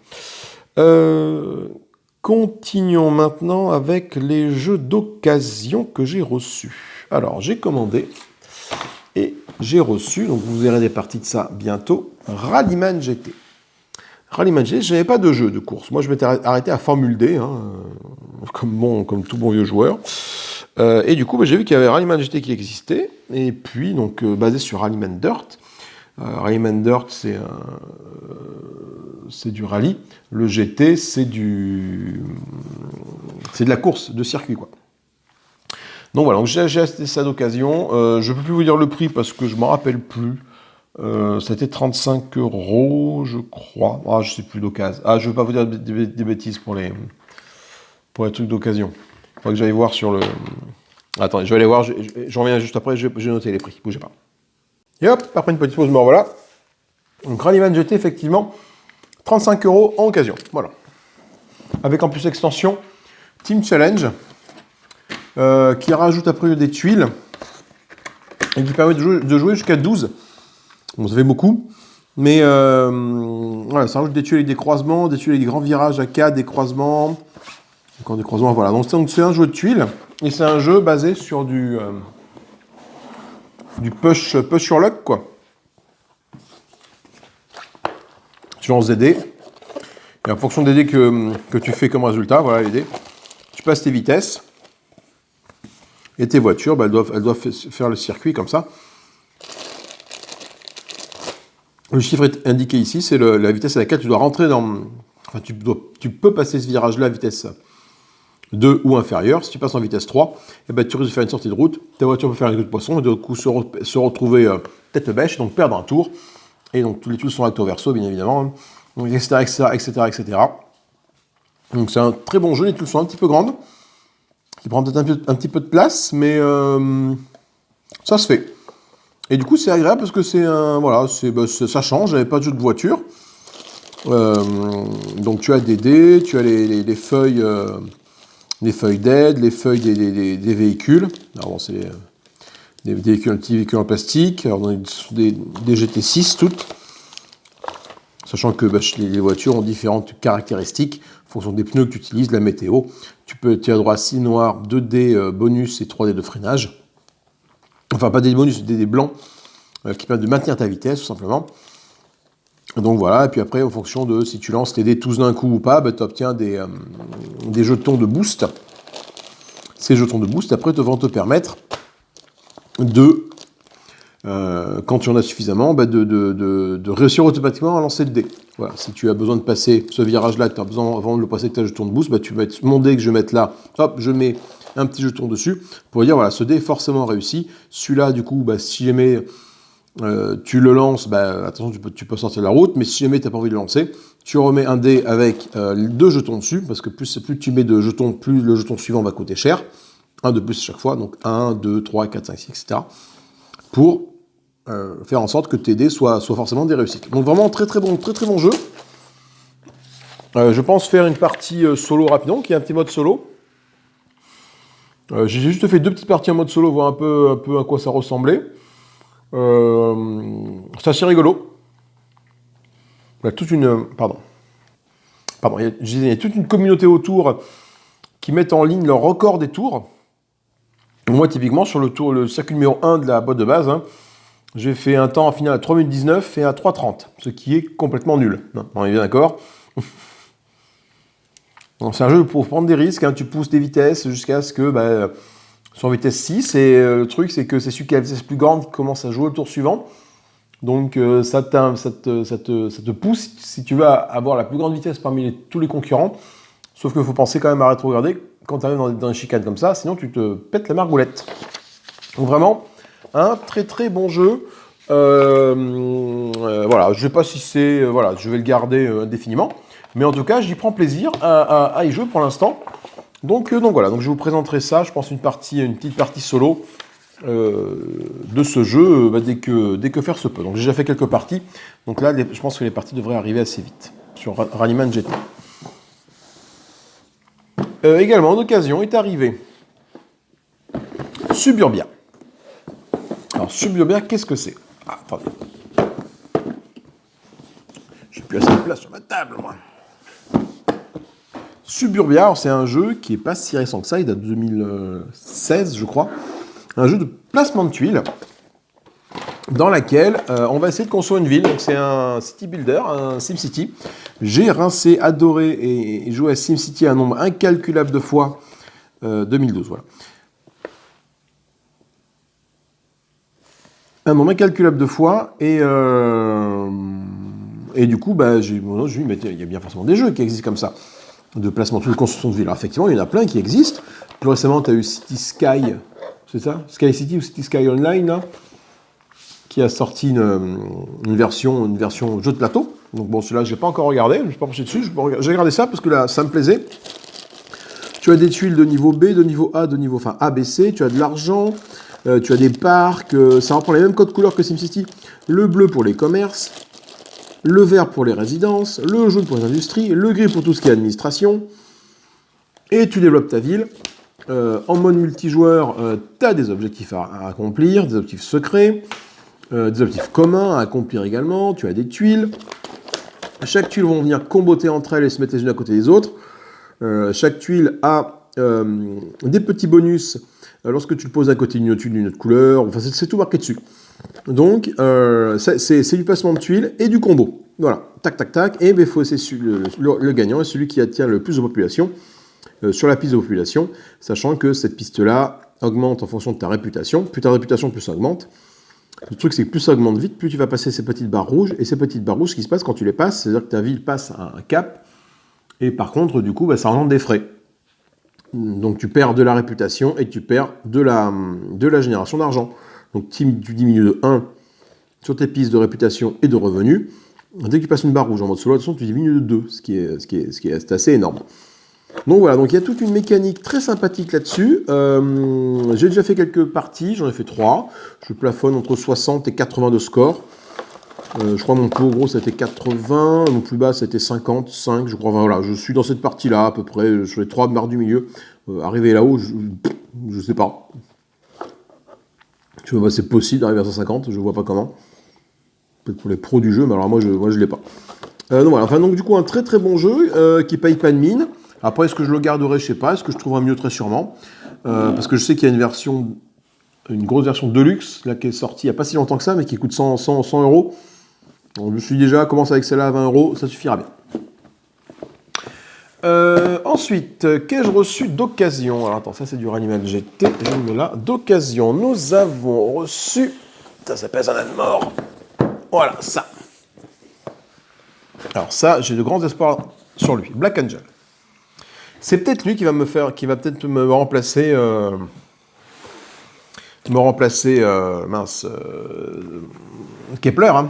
Continuons maintenant avec les jeux d'occasion que j'ai reçus. Alors, j'ai commandé... Et j'ai reçu, donc vous verrez des parties de ça bientôt, Rallyman GT. Rallyman GT, je n'avais pas de jeu de course. Moi, je m'étais arrêté à Formule D, hein, comme tout bon vieux joueur. Et du coup, j'ai vu qu'il y avait Rallyman GT qui existait. Et puis, donc, basé sur Rallyman Dirt. Rallyman Dirt, c'est du rallye. Le GT, c'est de la course de circuit, quoi. Donc voilà, donc j'ai acheté ça d'occasion. Je ne peux plus vous dire le prix parce que je ne m'en rappelle plus. C'était 35 euros, je crois. Je ne sais plus d'occasion. Je ne veux pas vous dire des bêtises pour les trucs d'occasion. Il faudrait que j'aille voir sur le... Attendez, je vais aller voir. Je reviens juste après. J'ai noté les prix. Bougez pas. Et hop, après une petite pause, me revoilà. Donc Rallyman GT, effectivement, 35 euros en occasion. Voilà. Avec en plus l'extension Team Challenge. Qui rajoute après des tuiles et qui permet de jouer jusqu'à 12. Bon, ça fait beaucoup, mais voilà, ça rajoute des tuiles avec des croisements, des tuiles avec des grands virages à 4, des croisements, encore des croisements, voilà. Donc c'est un jeu de tuiles, et c'est un jeu basé sur du push sur luck, quoi. Tu lances des dés, et en fonction des dés que tu fais comme résultat, voilà les dés, tu passes tes vitesses. Et tes voitures, elles doivent faire le circuit comme ça. Le chiffre est indiqué ici, c'est la vitesse à laquelle tu dois rentrer dans... Enfin, tu peux passer ce virage-là à vitesse 2 ou inférieure. Si tu passes en vitesse 3, tu risques de faire une sortie de route. Ta voiture peut faire une queue de poisson et de coup se retrouver tête bêche, donc perdre un tour. Et donc tous les tours sont recto verso, bien évidemment. Donc, etc. Donc c'est un très bon jeu, les touches sont un petit peu grandes. Qui prend peut-être un petit peu de place, mais ça se fait. Et du coup, c'est agréable parce que ça change. J'avais pas de jeu de voiture. Donc tu as des dés, tu as les feuilles d'aide, les feuilles des véhicules. Alors bon, c'est des petits véhicules en plastique. Alors des GT6 toutes. Sachant que les voitures ont différentes caractéristiques en fonction des pneus que tu utilises, la météo. Tu as droit à 6 noirs, 2 dés bonus et 3 dés de freinage. Enfin, pas des bonus, des dés blancs qui permettent de maintenir ta vitesse, tout simplement. Donc voilà, et puis après, en fonction de si tu lances les dés tous d'un coup ou pas, tu obtiens des jetons de boost. Ces jetons de boost, après, vont te permettre de... quand tu en as suffisamment, de réussir automatiquement à lancer le dé. Voilà, si tu as besoin de passer ce virage-là, tu as besoin, avant de le passer, que tu as un jeton de boost, tu vas mettre mon dé que je vais mettre là, hop, je mets un petit jeton dessus, pour dire, voilà, ce dé est forcément réussi. Celui-là, du coup, si jamais tu le lances, attention, tu peux sortir de la route, mais si jamais tu n'as pas envie de le lancer, tu remets un dé avec 2 jetons dessus, parce que plus tu mets de jetons, plus le jeton suivant va coûter cher. Un de plus à chaque fois, donc 1, 2, 3, 4, 5, 6, etc. pour faire en sorte que tes dés soient forcément des réussites. Donc vraiment très très bon jeu. Je pense faire une partie solo rapidement, qui est un petit mode solo. J'ai juste fait 2 petites parties en mode solo, voir un peu à quoi ça ressemblait. C'est assez rigolo. Il y a toute une... Pardon. Il y a toute une communauté autour qui mettent en ligne leur record des tours. Moi, typiquement, sur le circuit numéro 1 de la boîte de base, hein, j'ai fait un temps en finale à 3 minutes 19 et à 3,30, ce qui est complètement nul. Non, on est bien d'accord. C'est un jeu pour prendre des risques, hein, tu pousses des vitesses jusqu'à ce que, sur vitesse 6, et le truc c'est que c'est celui qui a la vitesse plus grande qui commence à jouer le tour suivant. Donc ça te pousse, si tu veux, à avoir la plus grande vitesse parmi tous les concurrents. Sauf qu'il faut penser quand même à rétrograder quand tu arrives dans une chicane comme ça, sinon tu te pètes la margoulette. Donc vraiment, un très très bon jeu. Voilà, je sais pas si c'est... voilà, je vais le garder indéfiniment. Mais en tout cas, j'y prends plaisir à y jouer pour l'instant. Donc voilà, donc je vous présenterai ça, je pense une petite partie solo de ce jeu dès que faire se peut. Donc j'ai déjà fait quelques parties, donc là je pense que les parties devraient arriver assez vite sur Rallyman GT. Également, en occasion, est arrivé Suburbia. Alors Suburbia, qu'est-ce que c'est? Ah, attendez. J'ai plus assez de place sur ma table, moi. Suburbia, c'est un jeu qui n'est pas si récent que ça, il date de 2016, je crois. Un jeu de placement de tuiles dans laquelle on va essayer de construire une ville. Donc c'est un city builder, un SimCity. J'ai rincé, adoré et joué à SimCity un nombre incalculable de fois. 2012, voilà. Un nombre incalculable de fois et du coup, j'ai dit, mais il y a bien forcément des jeux qui existent comme ça, de placement de construction de ville. Alors effectivement, il y en a plein qui existent. Plus récemment, tu as eu City Sky, c'est ça? Sky City ou City Sky Online, là, qui a sorti une version jeu de plateau. Donc bon, celui-là, je n'ai pas encore regardé, je ne suis pas penché dessus. J'ai regardé ça parce que là, ça me plaisait. Tu as des tuiles de niveau B, de niveau A, enfin A, B, C. Tu as de l'argent, tu as des parcs. Ça reprend les mêmes codes couleurs que SimCity. Le bleu pour les commerces, le vert pour les résidences, le jaune pour les industries, le gris pour tout ce qui est administration. Et tu développes ta ville. En mode multijoueur, tu as des objectifs à accomplir, des objectifs secrets, des objectifs communs à accomplir également. Tu as des tuiles. Chaque tuile vont venir comboter entre elles et se mettre les unes à côté des autres. Chaque tuile a des petits bonus lorsque tu le poses à côté d'une tuile d'une autre couleur. Enfin, c'est tout marqué dessus. Donc, c'est du placement de tuiles et du combo. Voilà, tac, tac, tac. Et le gagnant est celui qui attire le plus de population sur la piste de population, sachant que cette piste-là augmente en fonction de ta réputation. Plus ta réputation, plus ça augmente. Le truc, c'est que plus ça augmente vite, plus tu vas passer ces petites barres rouges. Et ces petites barres rouges, ce qui se passe quand tu les passes, c'est-à-dire que ta ville passe à un cap. Et par contre, du coup, ça engendre des frais. Donc tu perds de la réputation et tu perds de la génération d'argent. Donc tu diminues de 1 sur tes pistes de réputation et de revenus. Dès que tu passes une barre rouge en mode solo, de toute façon, tu diminues de 2, ce qui est assez énorme. Donc voilà, donc il y a toute une mécanique très sympathique là-dessus. J'ai déjà fait quelques parties, j'en ai fait 3. Je plafonne entre 60 et 80 de score. Je crois que mon plus gros c'était 80, mon plus bas c'était 55, je crois. Enfin, voilà, je suis dans cette partie-là à peu près, sur les 3 barres du milieu. Arriver là-haut, je sais pas. Je sais pas, c'est possible d'arriver à 150, je vois pas comment. Peut-être pour les pros du jeu, mais alors moi je l'ai pas. Donc voilà, enfin donc du coup un très très bon jeu qui paye pas de mine. Après est-ce que je le garderai, je sais pas, est-ce que je trouverai mieux, très sûrement. Parce que je sais qu'il y a une grosse version Deluxe là, qui est sortie il n'y a pas si longtemps que ça, mais qui coûte 100 €. Donc, je me suis déjà commencé avec celle-là à 20 €, ça suffira bien. Ensuite, qu'ai-je reçu d'occasion? Alors attends, ça c'est du Rallyman GT, je le mets là. D'occasion, nous avons reçu... Ça pèse un âne mort. Voilà, ça. Alors ça, j'ai de grands espoirs sur lui. Black Angel. C'est peut-être lui qui va peut-être me remplacer... Kepler, hein.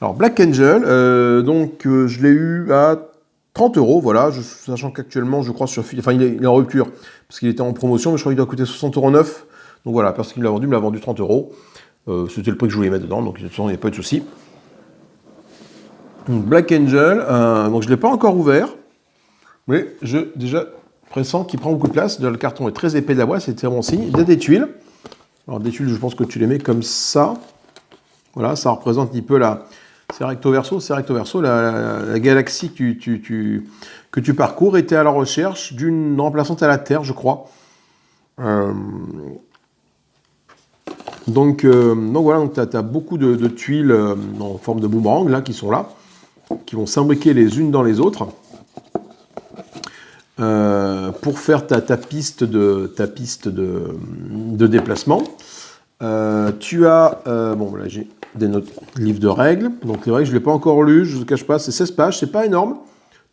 Alors, Black Angel, je l'ai eu à 30 €, voilà, sachant qu'actuellement, je crois, il est en rupture, parce qu'il était en promotion, mais je crois qu'il doit coûter 60,09 €. Donc voilà, parce qu'il me l'a vendu, il me l'a vendu 30 €. C'était le prix que je voulais mettre dedans, donc de toute façon, il n'y a pas de souci. Black Angel, donc je ne l'ai pas encore ouvert, mais je déjà pressens qu'il prend beaucoup de place. Le carton est très épais de la boîte, c'est très bon signe. Il y a des tuiles. Alors des tuiles, je pense que tu les mets comme ça. Voilà, ça représente un petit peu c'est recto verso, la galaxie que tu parcours, et tu es à la recherche d'une remplaçante à la Terre, je crois. Donc voilà, tu as beaucoup de tuiles en forme de boomerang là, qui sont là, qui vont s'imbriquer les unes dans les autres pour faire ta piste de déplacement. Tu as, bon là j'ai des notes, livres de règles, donc les règles je ne l'ai pas encore lu, je ne vous cache pas, c'est 16 pages, c'est pas énorme,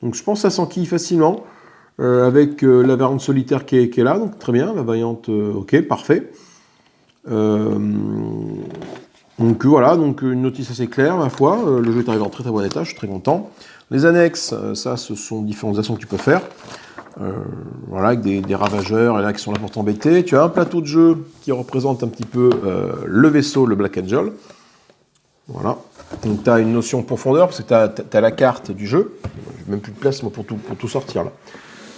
donc je pense que ça s'enquille facilement, avec la variante solitaire qui est là, donc très bien, la variante, ok, parfait. Donc voilà, donc une notice assez claire, ma foi. Le jeu est arrivé en très très bon état, je suis très content. Les annexes, ça, ce sont différentes actions que tu peux faire. Voilà, avec des ravageurs et là qui sont là pour t'embêter. Tu as un plateau de jeu qui représente un petit peu le vaisseau, le Black Angel. Voilà. Donc tu as une notion de profondeur, parce que tu as la carte du jeu. J'ai même plus de place moi, pour tout sortir là.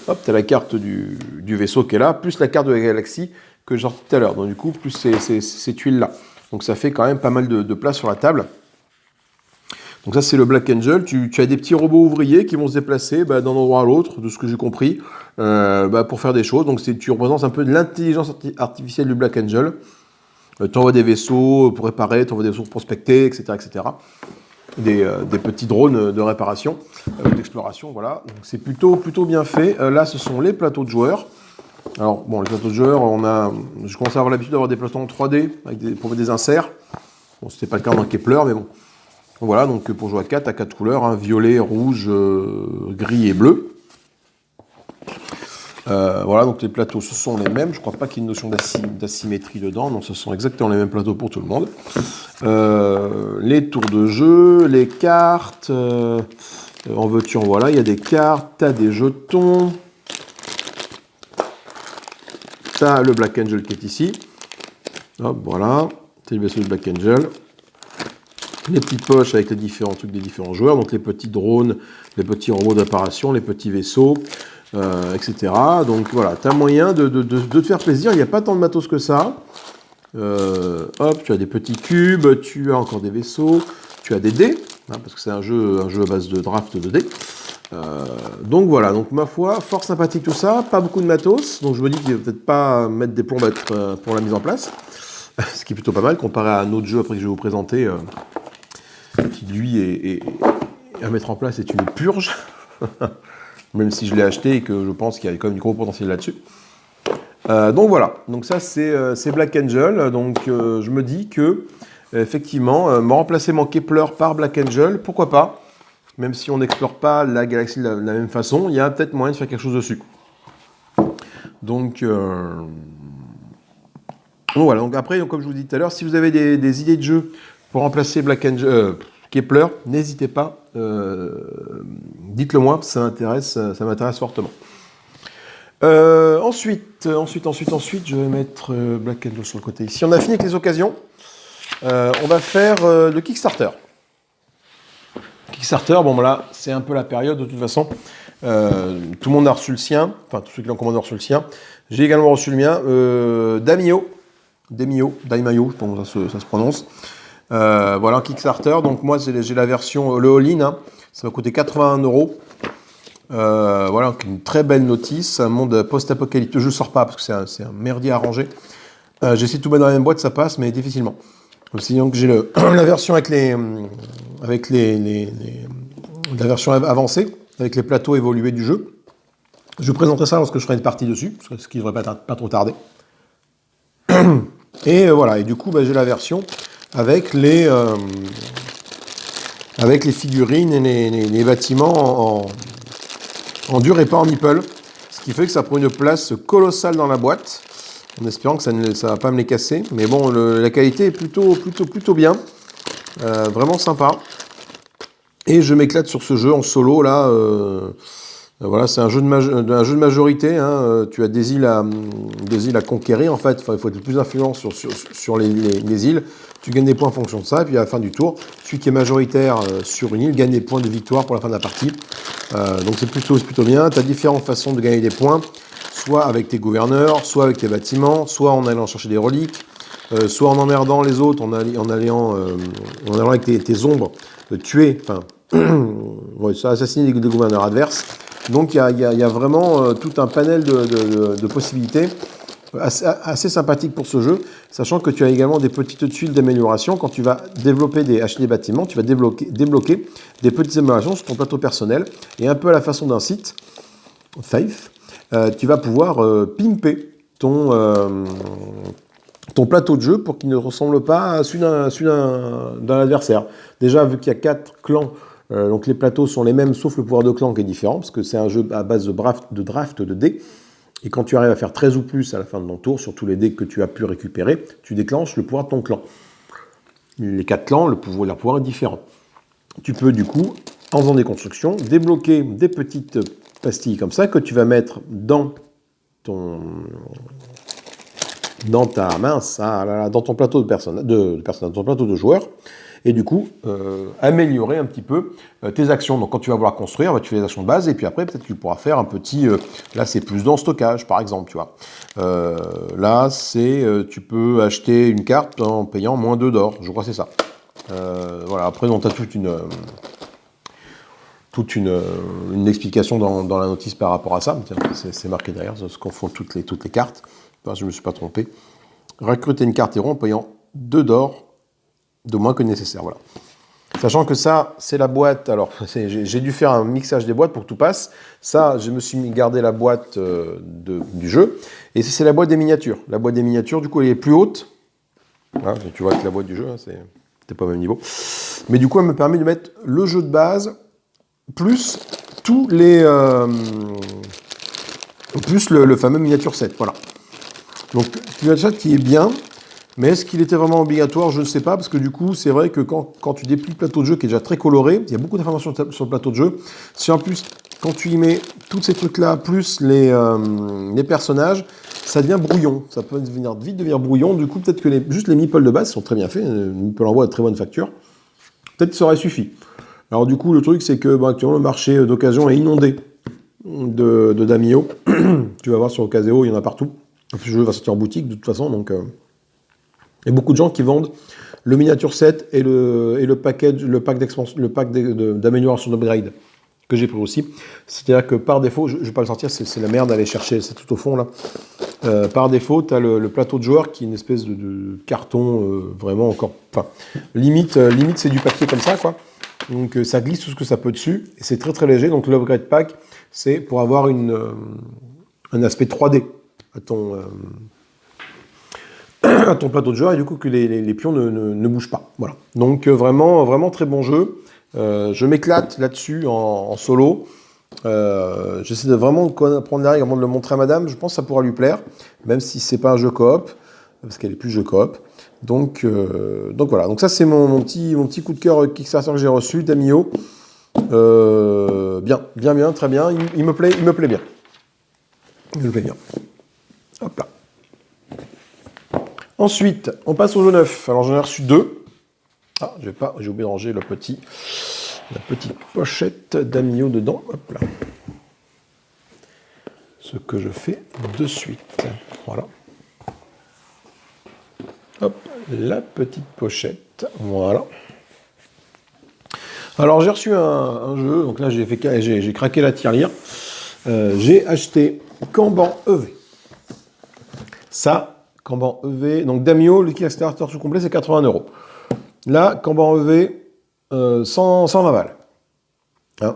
Hop, tu as la carte du vaisseau qui est là, plus la carte de la galaxie que j'ai sorti tout à l'heure. Donc du coup, plus ces tuiles-là. Donc ça fait quand même pas mal de place sur la table. Donc ça, c'est le Black Angel. Tu as des petits robots ouvriers qui vont se déplacer d'un endroit à l'autre, de ce que j'ai compris, pour faire des choses. Donc tu représentes un peu de l'intelligence artificielle du Black Angel. Tu envoies des vaisseaux pour réparer, tu envoies des vaisseaux pour prospecter, etc. etc. Des petits drones de réparation, d'exploration, voilà. Donc c'est plutôt bien fait. Là, ce sont les plateaux de joueurs. Alors, bon, les plateaux de joueurs, je commence à avoir l'habitude d'avoir des plateaux en 3D pour mettre des inserts. Bon, c'était pas le cas dans Kepler, mais bon. Voilà, donc pour jouer à 4, à 4 couleurs, hein, violet, rouge, gris et bleu. Voilà, donc les plateaux, ce sont les mêmes. Je crois pas qu'il y ait une notion d'asymétrie dedans. Non, ce sont exactement les mêmes plateaux pour tout le monde. Les tours de jeu, les cartes. En veux-tu, en voilà, il y a des cartes, tu as des jetons. Tu as le Black Angel qui est ici. Hop, voilà. C'est le vaisseau du Black Angel. Les petites poches avec les différents trucs des différents joueurs, donc les petits drones, les petits robots d'apparition, les petits vaisseaux, etc. Donc voilà, tu as moyen de te faire plaisir, il n'y a pas tant de matos que ça. Hop, tu as des petits cubes, tu as encore des vaisseaux, tu as des dés, hein, parce que c'est un jeu à base de draft de dés. Donc voilà, donc ma foi, fort sympathique tout ça, pas beaucoup de matos, donc je me dis qu'il ne va peut-être pas mettre des plombs pour la mise en place, ce qui est plutôt pas mal comparé à un autre jeu après que je vais vous présenter, qui lui est à mettre en place est une purge, même si je l'ai acheté et que je pense qu'il y a quand même du gros potentiel là-dessus. Donc voilà, donc ça c'est Black Angel, donc je me dis que effectivement, me remplacer mon Kepler par Black Angel, pourquoi pas, même si on n'explore pas la galaxie de la même façon, il y a peut-être moyen de faire quelque chose dessus. Donc voilà, donc après, comme je vous dis tout à l'heure, si vous avez des idées de jeu pour remplacer Black Angel, Kepler, n'hésitez pas, dites-le moi, ça m'intéresse fortement. Ensuite, je vais mettre Black Angel sur le côté ici. On a fini avec les occasions. On va faire le Kickstarter. Kickstarter, bon là, c'est un peu la période de toute façon. Tout le monde a reçu le sien, enfin tous ceux qui l'ont commandé ont reçu le sien. J'ai également reçu le mien. Daimyo, je pense que ça se prononce. Voilà, Kickstarter. Donc moi, j'ai la version, le all-in, hein. Ça va coûter 81 €. Voilà, une très belle notice, un monde post-apocalyptique. Je ne sors pas parce que c'est un merdier à ranger. J'essaie de tout mettre dans la même boîte, ça passe, mais difficilement. Donc j'ai la version avec la version avancée, avec les plateaux évolués du jeu. Je présenterai ça lorsque je ferai une partie dessus, ce qui ne devrait pas trop tarder. Et voilà, et du coup, j'ai la version avec les figurines et les bâtiments en dur et pas en meeple, ce qui fait que ça prend une place colossale dans la boîte, en espérant que ça ne va pas me les casser. Mais bon, la qualité est plutôt bien, vraiment sympa. Et je m'éclate sur ce jeu en solo là. Voilà, c'est un jeu de majorité. Hein. Tu as des îles à conquérir, en fait. Enfin, il faut être le plus influent sur les îles. Tu gagnes des points en fonction de ça. Et puis à la fin du tour, celui qui est majoritaire sur une île gagne des points de victoire pour la fin de la partie. Donc c'est plutôt bien. Tu as différentes façons de gagner des points. Soit avec tes gouverneurs, soit avec tes bâtiments, soit en allant chercher des reliques, soit en emmerdant les autres, en allant avec tes ombres, tuer, enfin, assassiner des gouverneurs adverses. Donc il y a vraiment tout un panel de possibilités assez sympathique pour ce jeu, sachant que tu as également des petites tuiles d'amélioration. Quand tu vas acheter des bâtiments, tu vas débloquer des petites améliorations sur ton plateau personnel, et un peu à la façon d'un site, Faith, tu vas pouvoir pimper ton plateau de jeu pour qu'il ne ressemble pas à celui d'un adversaire. Déjà, vu qu'il y a 4 clans, donc les plateaux sont les mêmes, sauf le pouvoir de clan qui est différent, parce que c'est un jeu à base de draft de dés. Et quand tu arrives à faire 13 ou plus à la fin de ton tour, sur tous les dés que tu as pu récupérer, tu déclenches le pouvoir de ton clan. Les 4 clans, leur pouvoir est différent. Tu peux du coup, en faisant des constructions, débloquer des petites pastilles comme ça que tu vas mettre dans ton plateau dans ton plateau de joueurs, et du coup améliorer un petit peu tes actions. Donc quand tu vas vouloir construire, tu fais les actions de base, et puis après peut-être tu pourras faire un petit, là c'est plus dans le stockage par exemple, tu vois. Là c'est, tu peux acheter une carte en payant moins 2 d'or, je crois que c'est ça. Voilà, après on a toute une explication dans la notice par rapport à ça. C'est marqué derrière, ce qu'on font toutes les cartes. Enfin, je ne me suis pas trompé. Recruter une carte héros en payant 2 d'or de moins que nécessaire. Voilà. Sachant que ça, c'est la boîte. Alors, j'ai dû faire un mixage des boîtes pour que tout passe. Ça, je me suis gardé la boîte du jeu. Et c'est la boîte des miniatures. La boîte des miniatures, du coup, elle est plus haute. Voilà, tu vois avec la boîte du jeu, c'était pas au même niveau. Mais du coup, elle me permet de mettre le jeu de base, plus tous les... plus le fameux miniature set. Voilà. Donc, tu as ça qui est bien. Mais est-ce qu'il était vraiment obligatoire? Je ne sais pas, parce que du coup, c'est vrai que quand tu déplies le plateau de jeu qui est déjà très coloré, il y a beaucoup d'informations sur le plateau de jeu. Si en plus, quand tu y mets tous ces trucs-là, plus les personnages, ça devient brouillon. Ça peut vite devenir brouillon. Du coup, peut-être que juste les meeples de base sont très bien faits. Les meeples en bois de très bonne facture. Peut-être que ça aurait suffi. Alors du coup, le truc, c'est que actuellement, le marché d'occasion est inondé de Damio. Tu vas voir sur Ocaseo, il y en a partout. En plus, le jeu va sortir en boutique de toute façon, donc... Il y a beaucoup de gens qui vendent le miniature set et le pack d'amélioration d'upgrade que j'ai pris aussi. C'est-à-dire que par défaut, je ne vais pas le sortir, c'est la merde d'aller chercher, c'est tout au fond là. Par défaut, tu as le plateau de joueur qui est une espèce de carton vraiment encore... Enfin, limite c'est du papier comme ça, quoi. Donc ça glisse tout ce que ça peut dessus, et c'est très très léger. Donc l'upgrade pack, c'est pour avoir un aspect 3D à ton plateau de joueur, et du coup que les pions ne bougent pas. Voilà. Donc vraiment, vraiment très bon jeu. Je m'éclate là-dessus en solo. J'essaie de vraiment prendre les règles avant de le montrer à madame. Je pense que ça pourra lui plaire, même si c'est pas un jeu coop, parce qu'elle est plus jeu coop. Donc voilà. Donc ça c'est mon petit coup de cœur Kickstarter que j'ai reçu d'Amio. Bien, très bien. Il me plaît bien. Il me plaît bien. Hop là. Ensuite, on passe au jeu neuf. Alors j'en ai reçu 2. Ah, j'ai oublié de ranger la petite pochette d'Amio dedans. Hop là. Ce que je fais de suite. Voilà. Hop, la petite pochette. Voilà. Alors j'ai reçu un jeu. Donc là j'ai craqué la tirelire. J'ai acheté Kanban EV. Ça. Kanban EV, donc Damio, le Kickstarter tout complet, c'est 80 €. Là, Kanban EV, 120 balles. Hein,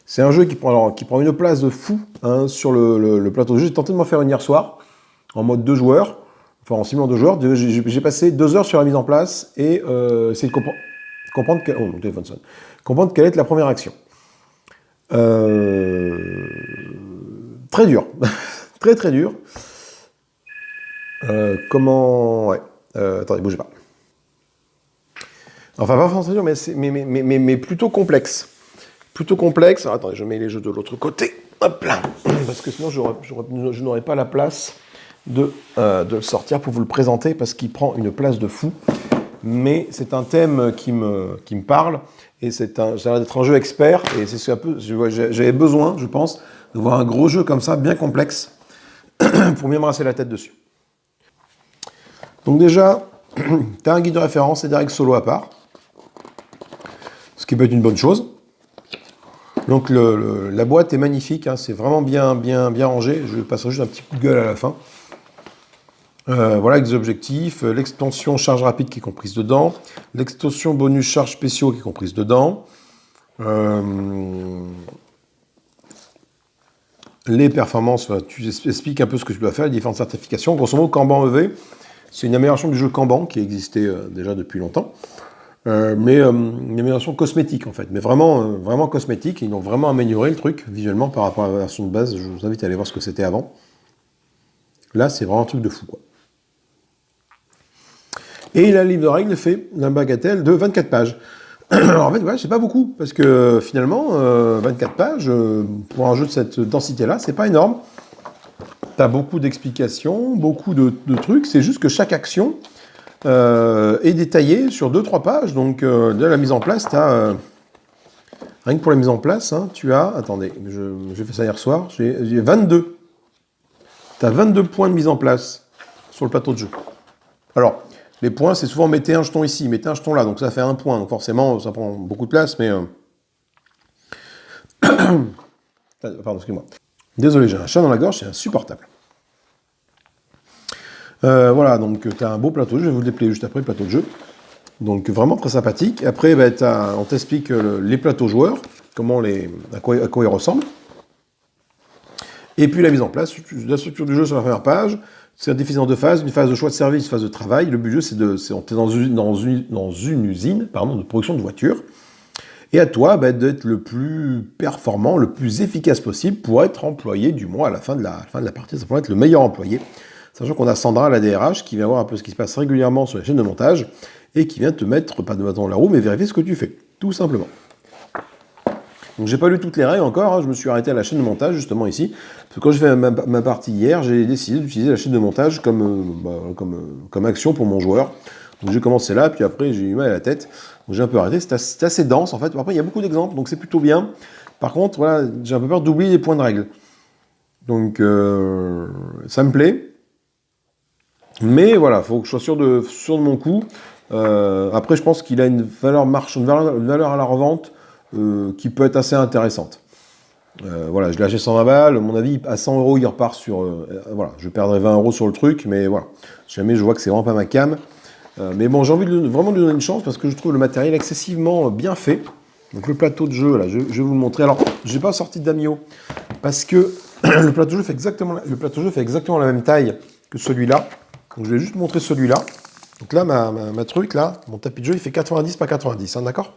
c'est un jeu qui prend une place de fou sur le plateau de jeu. J'ai tenté de m'en faire une hier soir, en mode 2 joueurs, enfin en simulant 2 joueurs. J'ai passé 2 heures sur la mise en place et essayer de comprendre quelle est la première action. Très dur, très dur. Ouais. Attendez, bougez pas. Enfin, pas forcément dur, mais plutôt complexe. Alors, attendez, je mets les jeux de l'autre côté. Hop là. Parce que sinon, je n'aurais pas la place de le sortir pour vous le présenter, parce qu'il prend une place de fou. Mais c'est un thème qui me parle, et ça a l'air d'être un jeu expert, et c'est un peu, j'avais besoin, je pense, de voir un gros jeu comme ça, bien complexe, pour bien me brasser la tête dessus. Donc déjà, tu as un guide de référence et des règles solo à part, ce qui peut être une bonne chose. Donc la boîte est magnifique, hein, c'est vraiment bien rangé. Je passerai juste un petit coup de gueule à la fin. Voilà, avec des objectifs, l'extension charge rapide qui est comprise dedans, l'extension bonus charge spéciaux qui est comprise dedans, les performances, tu expliques un peu ce que tu dois faire, les différentes certifications. Grosso modo, Kanban EV, c'est une amélioration du jeu Kanban qui existait déjà depuis longtemps, mais une amélioration cosmétique en fait, mais vraiment cosmétique. Ils ont vraiment amélioré le truc visuellement par rapport à la version de base. Je vous invite à aller voir ce que c'était avant. Là, c'est vraiment un truc de fou, quoi. Et la livre de règles fait la bagatelle de 24 pages. Alors en fait, ouais, c'est pas beaucoup, parce que finalement, 24 pages, pour un jeu de cette densité-là, c'est pas énorme. T'as beaucoup d'explications, beaucoup de trucs, c'est juste que chaque action est détaillée sur 2-3 pages, donc de la mise en place, t'as... rien que pour la mise en place, hein, tu as... Attendez, j'ai fait ça hier soir, j'ai 22. T'as 22 points de mise en place sur le plateau de jeu. Alors... les points, c'est souvent mettez un jeton ici, mettez un jeton là, donc ça fait un point. Donc forcément, ça prend beaucoup de place, mais... Pardon, excuse-moi. Désolé, j'ai un chat dans la gorge, c'est insupportable. Voilà, donc tu as un beau plateau de jeu, je vais vous le déplier juste après, le plateau de jeu. Donc vraiment très sympathique. Après, on t'explique les plateaux joueurs, à quoi ils ressemblent. Et puis la mise en place, la structure du jeu sur la première page. C'est divisé en 2 phases, une phase de choix de service, une phase de travail. Le but du jeu, c'est dans une usine de production de voitures. Et à toi d'être le plus performant, le plus efficace possible pour être employé du mois à la fin de la partie. Ça pourrait être le meilleur employé. Sachant qu'on a Sandra, la DRH, qui vient voir un peu ce qui se passe régulièrement sur les chaînes de montage et qui vient te mettre, pas de bâton dans la roue, mais vérifier ce que tu fais, tout simplement. Donc j'ai pas lu toutes les règles encore, hein. Je me suis arrêté à la chaîne de montage justement ici, parce que quand j'ai fait ma partie hier, j'ai décidé d'utiliser la chaîne de montage comme action pour mon joueur. Donc j'ai commencé là, puis après j'ai eu mal à la tête, donc j'ai un peu arrêté, c'est assez dense en fait. Après il y a beaucoup d'exemples, donc c'est plutôt bien. Par contre, voilà, j'ai un peu peur d'oublier les points de règle. Donc ça me plaît, mais voilà, il faut que je sois sûr de mon coup. Après je pense qu'il a une valeur à la revente, qui peut être assez intéressante. Voilà, je l'ai acheté 120 balles, à mon avis, à 100 €, il repart sur... voilà, je perdrai 20 € sur le truc, mais voilà. Si jamais je vois que c'est vraiment pas ma cam. Mais bon, j'ai envie vraiment de lui donner une chance, parce que je trouve le matériel excessivement bien fait. Donc le plateau de jeu, là, je vais vous le montrer. Alors, je n'ai pas sorti Damio, parce que le plateau de jeu fait exactement la même taille que celui-là. Donc je vais juste montrer celui-là. Donc là, ma truc, là, mon tapis de jeu, il fait 90 par 90, hein, d'accord ?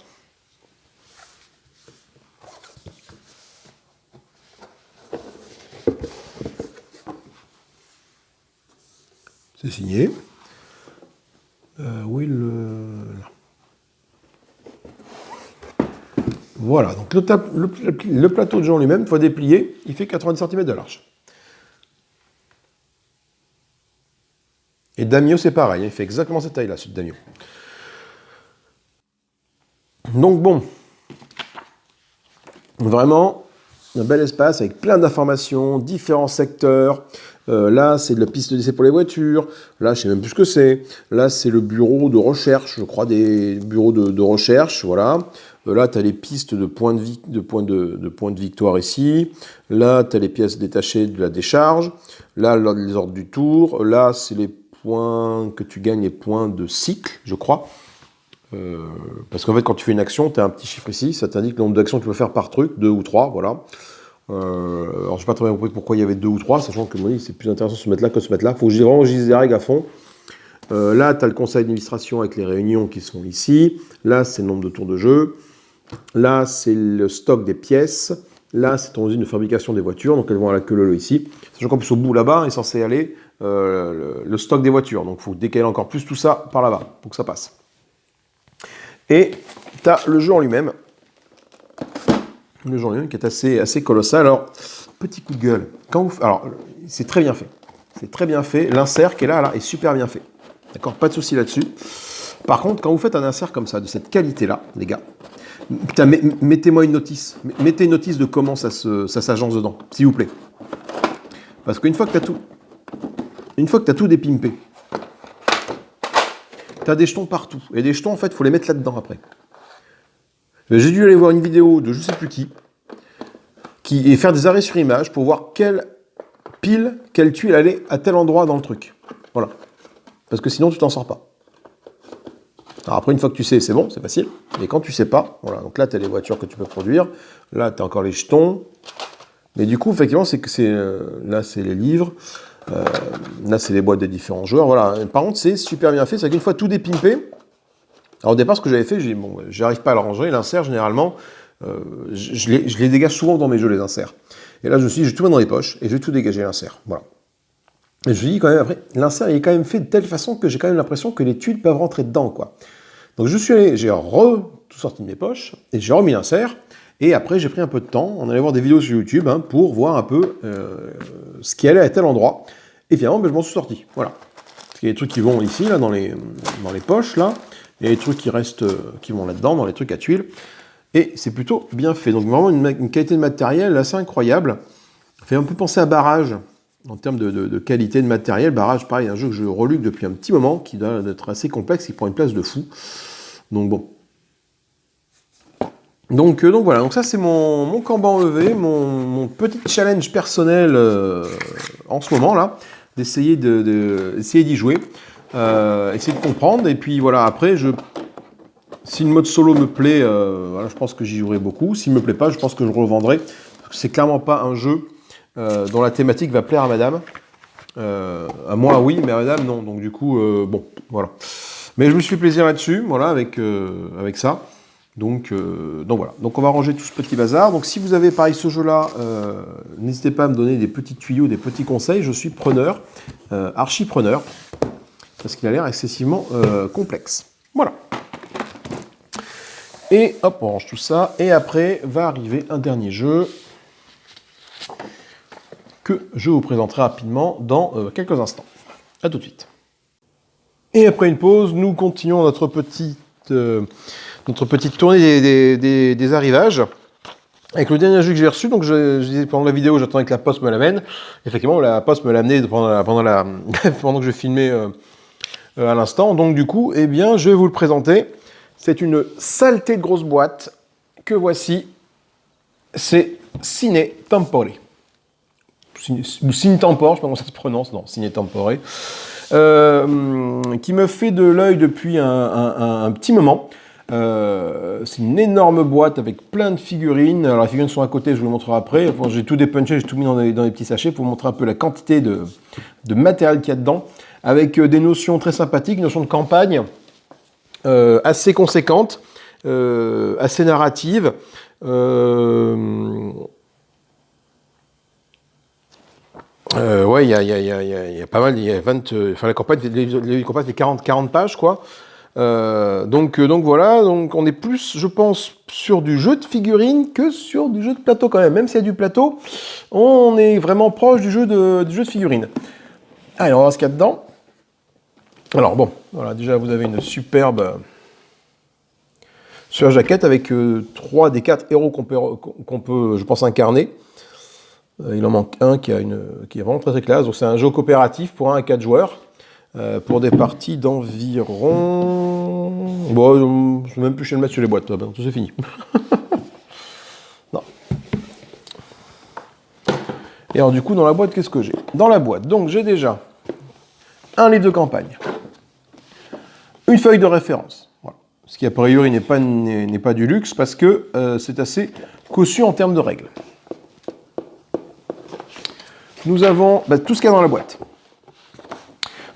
C'est signé. Oui, là. Voilà, donc le plateau de jeu en lui-même, une fois déplié, il fait 90 cm de large. Et Damio, c'est pareil, il fait exactement cette taille-là, ce Damio. Donc bon, vraiment, un bel espace avec plein d'informations, différents secteurs. Là, c'est de la piste d'essai pour les voitures. Là, je sais même plus ce que c'est. Là, c'est le bureau de recherche, je crois, des bureaux de recherche, voilà. Là, tu as les pistes de points de victoire ici. Là, tu as les pièces détachées de la décharge. Là, les ordres du tour. Là, c'est les points que tu gagnes, les points de cycle, je crois. Parce qu'en fait, quand tu fais une action, tu as un petit chiffre ici. Ça t'indique le nombre d'actions que tu peux faire par truc, 2 ou 3, voilà. Alors, je n'ai pas très bien compris pourquoi il y avait 2 ou 3, sachant que moi, c'est plus intéressant de se mettre là que de se mettre là. Il faut que j'enregistre les règles à fond. Là, tu as le conseil d'administration avec les réunions qui sont ici. Là, c'est le nombre de tours de jeu. Là, c'est le stock des pièces. Là, c'est ton usine de fabrication des voitures. Donc, elles vont à la queue leu ici. Sachant qu'en plus, au bout là-bas, est censé aller le stock des voitures. Donc, il faut décaler encore plus tout ça par là-bas pour que ça passe. Et tu as le jeu en lui-même. Le j'en ai un qui est assez colossal. Alors, petit coup de gueule. Alors, c'est très bien fait. C'est très bien fait. L'insert qui est là, est super bien fait. D'accord? Pas de souci là-dessus. Par contre, quand vous faites un insert comme ça, de cette qualité-là, les gars, putain, mettez-moi une notice. Mettez une notice de comment ça s'agence dedans, s'il vous plaît. Parce qu'une fois que tu as tout dépimpé, tu as des jetons partout. Et des jetons, en fait, il faut les mettre là-dedans après. J'ai dû aller voir une vidéo de je sais plus qui et faire des arrêts sur image pour voir quelle pile, quelle tuile allait à tel endroit dans le truc. Voilà. Parce que sinon, tu t'en sors pas. Alors après, une fois que tu sais, c'est bon, c'est facile. Mais quand tu sais pas, voilà. Donc là, tu as les voitures que tu peux produire. Là, tu as encore les jetons. Mais du coup, effectivement, là, c'est les livres. Là, c'est les boîtes des différents joueurs. Voilà. Par contre, c'est super bien fait. C'est qu'une fois tout dépimpé. Alors au départ, ce que j'avais fait, j'ai dit, bon, j'arrive pas à le ranger. L'insert, généralement, je les dégage souvent dans mes jeux, les inserts. Et là, je me suis dit, je vais tout mettre dans les poches et je vais tout dégager l'insert. Voilà. Et je me dis quand même, après, l'insert, il est quand même fait de telle façon que j'ai quand même l'impression que les tuiles peuvent rentrer dedans, quoi. Donc je suis allé, j'ai tout sorti de mes poches et j'ai remis l'insert. Et après, j'ai pris un peu de temps. On allait voir des vidéos sur YouTube pour voir un peu ce qui allait à tel endroit. Et finalement, je m'en suis sorti. Voilà. Parce qu'il y a des trucs qui vont ici, là, dans les poches, là. Il y a des trucs qui restent, qui vont là-dedans, dans les trucs à tuiles. Et c'est plutôt bien fait. Donc vraiment une qualité de matériel assez incroyable. Ça fait un peu penser à Barrage, en termes de qualité de matériel. Barrage, pareil, un jeu que je reluque depuis un petit moment, qui doit être assez complexe, qui prend une place de fou. Donc bon. Donc voilà, donc ça c'est mon Kanban EV, mon petit challenge personnel en ce moment là, d'essayer d'y jouer, essayer de comprendre, et puis voilà, après si le mode solo me plaît, voilà, je pense que j'y jouerai beaucoup. S'il me plaît pas, je pense que je revendrai. C'est clairement pas un jeu dont la thématique va plaire à madame. À moi oui, mais à madame non. Donc du coup, bon, voilà. Mais je me suis fait plaisir là-dessus, voilà, avec ça. Donc voilà. Donc on va ranger tout ce petit bazar. Donc si vous avez pareil ce jeu-là, n'hésitez pas à me donner des petits tuyaux, des petits conseils. Je suis preneur, archi preneur, parce qu'il a l'air excessivement complexe. Voilà. Et hop, on range tout ça. Et après va arriver un dernier jeu que je vous présenterai rapidement dans quelques instants. A tout de suite. Et après une pause, nous continuons notre petite tournée des arrivages. Avec le dernier jeu que j'ai reçu, donc je disais pendant la vidéo, j'attendais que la poste me l'amène. Effectivement, la poste me l'a amené pendant que je filmais à l'instant. Donc du coup, eh bien, je vais vous le présenter. C'est une saleté de grosse boîte que voici. C'est Cine Tempore. Ou Cine Tempore, je ne sais pas comment ça se prononce, non, Cine Tempore. Qui me fait de l'œil depuis un petit moment. C'est une énorme boîte avec plein de figurines. Alors les figurines sont à côté, je vous les montrerai après. Enfin, j'ai tout dépunché, j'ai tout mis dans des petits sachets pour vous montrer un peu la quantité de matériel qu'il y a dedans. Avec des notions très sympathiques, notions de campagne assez conséquentes, assez narratives. Ouais, il y a pas mal, il y a 20, enfin la campagne fait 40 pages, quoi. Donc voilà, donc on est plus, je pense, sur du jeu de figurines que sur du jeu de plateau quand même. Même s'il y a du plateau, on est vraiment proche du jeu de figurines. Allez, on va voir ce qu'il y a dedans. Alors bon, voilà, déjà vous avez une superbe sur la jaquette avec 3 des 4 héros qu'on peut, je pense, incarner. Il en manque un qui est vraiment très très classe. Donc c'est un jeu coopératif pour 1 à 4 joueurs. Pour des parties d'environ... Bon, je ne vais même plus chez le mettre sur les boîtes, tout c'est fini. Non. Et alors du coup, dans la boîte, qu'est-ce que j'ai? Dans la boîte, donc j'ai déjà un livre de campagne, une feuille de référence, voilà. Ce qui a priori n'est pas du luxe parce que c'est assez cossu en termes de règles. Nous avons tout ce qu'il y a dans la boîte.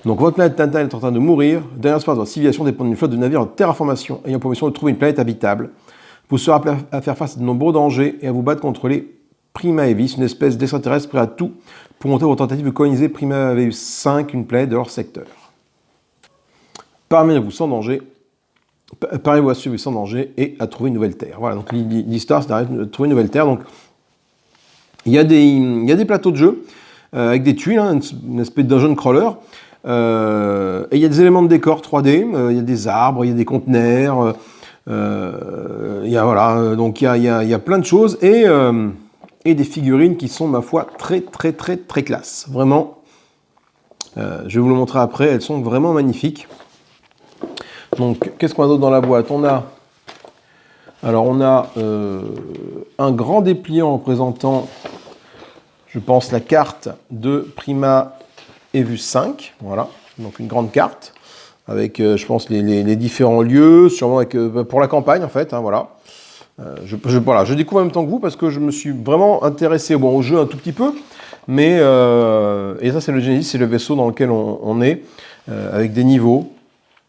Donc votre planète Tintin est en train de mourir. Dernière phase de votre civilisation dépend d'une flotte de navires en terraformation ayant pour mission de trouver une planète habitable. Vous serez appelé à faire face à de nombreux dangers et à vous battre contre les Primaevis, une espèce d'extraterrestre prêt à tout pour monter vos tentatives de coloniser Primaevis 5, une planète de leur secteur. Parmi vous sans danger, Parez-vous à suivre sans danger et à trouver une nouvelle terre. Voilà, donc l'histoire, c'est de trouver une nouvelle terre. Donc, il y a des plateaux de jeu avec des tuiles, hein, une espèce de dungeon crawler. Et il y a des éléments de décor 3D, il y a des arbres, il y a des conteneurs, il y a, voilà, donc il y a plein de choses et des figurines qui sont, ma foi, très classe. Vraiment, je vais vous le montrer après, elles sont vraiment magnifiques. Donc, qu'est-ce qu'on a d'autre dans la boîte? On a un grand dépliant représentant, je pense, la carte de Prima Evus 5, voilà, donc une grande carte, avec, je pense, les différents lieux, sûrement avec, pour la campagne, en fait, hein, voilà. Voilà. Je découvre en même temps que vous, parce que je me suis vraiment intéressé au jeu un tout petit peu, mais, et ça c'est le Genesis, c'est le vaisseau dans lequel on est, avec des niveaux.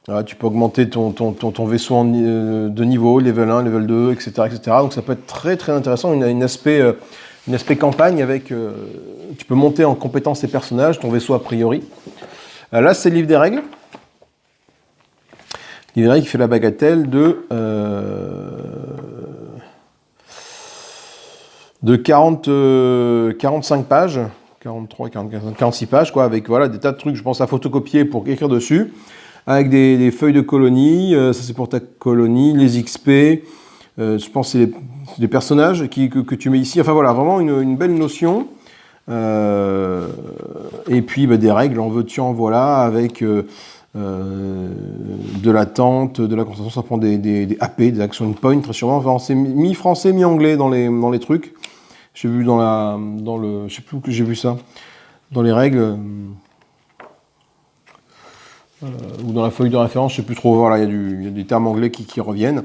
Voilà, tu peux augmenter ton vaisseau de niveau, level 1, level 2, etc., etc. Donc ça peut être très intéressant, un aspect campagne avec... tu peux monter en compétence tes personnages, ton vaisseau a priori. Là, c'est le livre des règles. Le livre des règles qui fait la bagatelle de 45 pages, 43, 46 pages, quoi, avec voilà, des tas de trucs, je pense, à photocopier pour écrire dessus. Avec des feuilles de colonie, ça c'est pour ta colonie, les XP, je pense que c'est les personnages que tu mets ici. Enfin voilà, vraiment une belle notion. Et puis des règles, en veux-tu, en voilà, avec de l'attente, de la concentration, ça prend des AP, des action point, très sûrement. Enfin, c'est mi-français, mi-anglais dans les trucs. J'ai vu je sais plus où que j'ai vu ça, dans les règles. Ou dans la feuille de référence, je ne sais plus trop, voilà, il y a des termes anglais qui reviennent.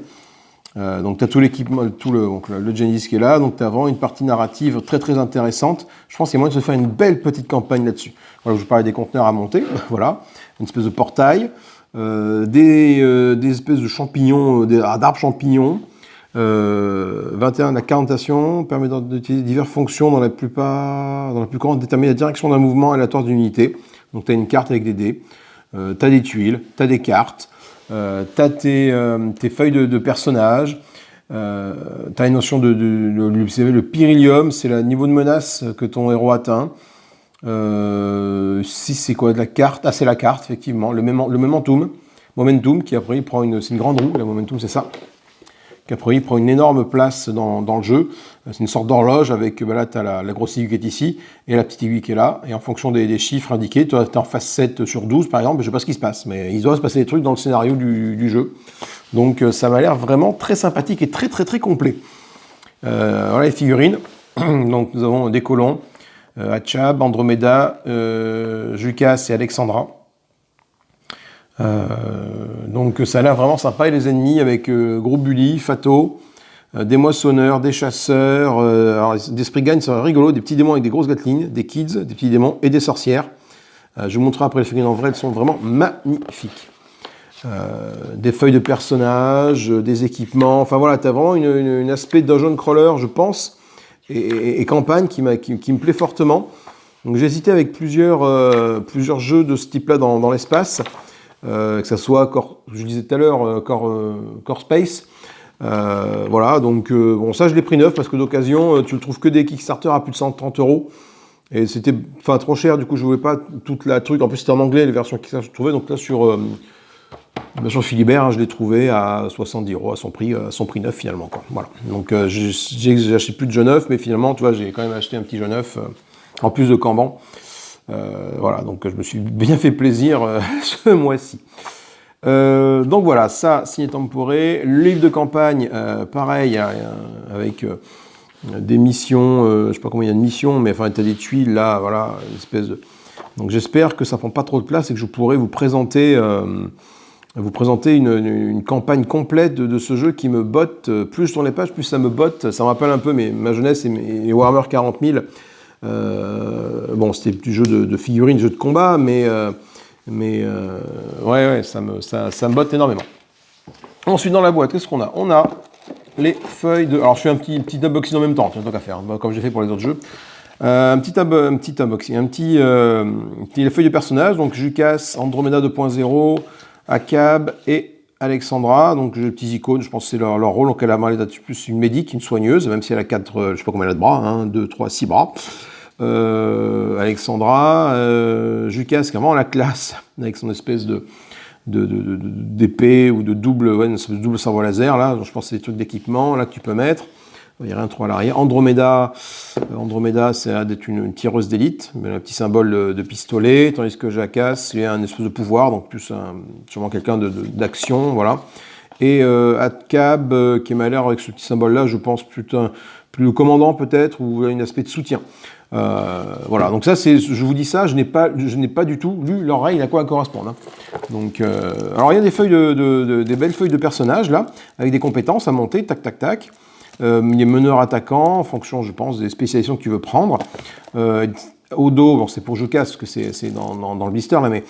Donc tu as tout l'équipement, le Genesis qui est là, donc tu as vraiment une partie narrative très intéressante. Je pense qu'il y a moyen de se faire une belle petite campagne là-dessus. Voilà, je vous parlais des conteneurs à monter, voilà, une espèce de portail, des espèces de champignons, d'arbres champignons, 21 la cadentation permet d'utiliser diverses fonctions dans la plus grande déterminer la direction d'un mouvement aléatoire d'une unité. Donc tu as une carte avec des dés. Tu as des tuiles, tu as des cartes, tu as tes feuilles de personnages, tu as une notion le Pyrilium, c'est le niveau de menace que ton héros atteint. Si c'est quoi de la carte? Ah, c'est la carte, effectivement, le Momentum, qui après prend c'est une grande roue, le Momentum c'est ça, qui après prend une énorme place dans le jeu. C'est une sorte d'horloge avec, là tu as la grosse aiguille qui est ici, et la petite aiguille qui est là, et en fonction des chiffres indiqués, tu es en phase 7 sur 12 par exemple, je ne sais pas ce qui se passe, mais il doit se passer des trucs dans le scénario du jeu. Donc ça m'a l'air vraiment très sympathique et très complet. Voilà les figurines. Donc nous avons des colons, Achab, Andromeda, Jukas et Alexandra. Donc ça a l'air vraiment sympa, et les ennemis avec Gros Bully, Fato, des moissonneurs, des chasseurs, alors, des Spriggans, c'est rigolo, des petits démons avec des grosses gatlines, des kids, des petits démons et des sorcières. Je vous montrerai après les figurines en vrai, elles sont vraiment magnifiques. Des feuilles de personnages, des équipements, enfin voilà, tu as vraiment un aspect dungeon crawler, je pense, et campagne qui me plaît fortement. Donc j'ai hésité avec plusieurs jeux de ce type-là dans l'espace. Que ça soit, je disais tout à l'heure, Core Space. Voilà, donc bon, ça je l'ai pris neuf parce que d'occasion, tu le trouves que des Kickstarter à plus de 130 €. Et c'était trop cher, du coup je ne voulais pas toute la truc. En plus c'était en anglais, les versions Kickstarter que je trouvais. Donc là sur Philibert, hein, je l'ai trouvé à 70 € à son prix neuf finalement, quoi. Voilà. Donc j'ai acheté plus de jeu neuf, mais finalement, tu vois, j'ai quand même acheté un petit jeu neuf en plus de Kanban. Voilà, donc je me suis bien fait plaisir ce mois-ci. Donc voilà, ça, signé Temporé. Le livre de campagne, pareil, avec des missions, je ne sais pas combien il y a de missions, mais enfin, tu as des tuiles là, voilà, une espèce de... Donc j'espère que ça ne prend pas trop de place et que je pourrai vous présenter une campagne complète de ce jeu qui me botte. Plus je tourne les pages, plus ça me botte. Ça me rappelle un peu ma jeunesse et mes Warhammer 40 000. Bon, c'était du jeu de figurines, jeu de combat, mais ouais, ça me botte énormément. Ensuite, dans la boîte, qu'est-ce qu'on a? On a les feuilles de... Alors, je fais un petit unboxing en même temps, tant qu'à faire, comme j'ai fait pour les autres jeux. Un petit unboxing, les feuilles de personnages, donc Jukas, Andromeda 2.0, Achab et Alexandra, donc j'ai les petits icônes, je pense que c'est leur rôle, donc elle a plus une médic, une soigneuse, même si elle a 4, je sais pas combien elle a de bras, 1, 2, 3, 6 bras. Alexandra, Jukas, qui est vraiment la classe, avec son espèce d'épée ou de double, une espèce de double sabre laser, là, donc je pense que c'est des trucs d'équipement, là, que tu peux mettre. Il n'y a rien trop à l'arrière. Andromeda, c'est d'être une tireuse d'élite, mais un petit symbole de pistolet, tandis que Jackass, c'est un espèce de pouvoir, donc plus sûrement quelqu'un d'action, voilà. Et Atkab, qui m'a l'air avec ce petit symbole-là, je pense plus le commandant peut-être, ou un aspect de soutien. Voilà, donc ça, je vous dis ça, je n'ai pas du tout lu leur règle à quoi elles correspondent. Hein. Donc, alors il y a des feuilles des belles feuilles de personnages là, avec des compétences à monter, tac, tac, tac. Il y a meneur attaquant, en fonction, je pense, des spécialisations que tu veux prendre. Au dos, bon, c'est pour Jukas, parce que c'est dans le blister, là, mais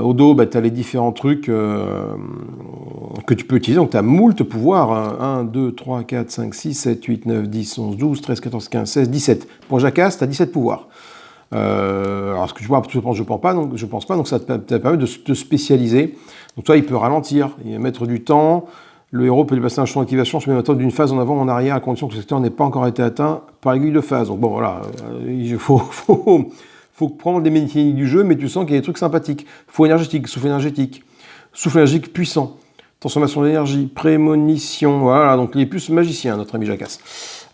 au dos, bah, tu as les différents trucs que tu peux utiliser. Donc, tu as moult pouvoirs. 1, 2, 3, 4, 5, 6, 7, 8, 9, 10, 11, 12, 13, 14, 15, 16, 17. Pour Jukas, tu as 17 pouvoirs. Alors, ce que tu vois, je pense pas, donc ça te permet de te spécialiser. Donc, toi, il peut ralentir, il va mettre du temps. Le héros peut dépasser un champ d'activation sur le d'une phase en avant ou en arrière à condition que le secteur n'ait pas encore été atteint par l'aiguille de phase. Donc bon voilà, il faut prendre les mécaniques du jeu, mais tu sens qu'il y a des trucs sympathiques. Faux énergétique, souffle énergétique puissant, transformation d'énergie, prémonition, voilà, donc il est plus magicien, notre ami Jackass.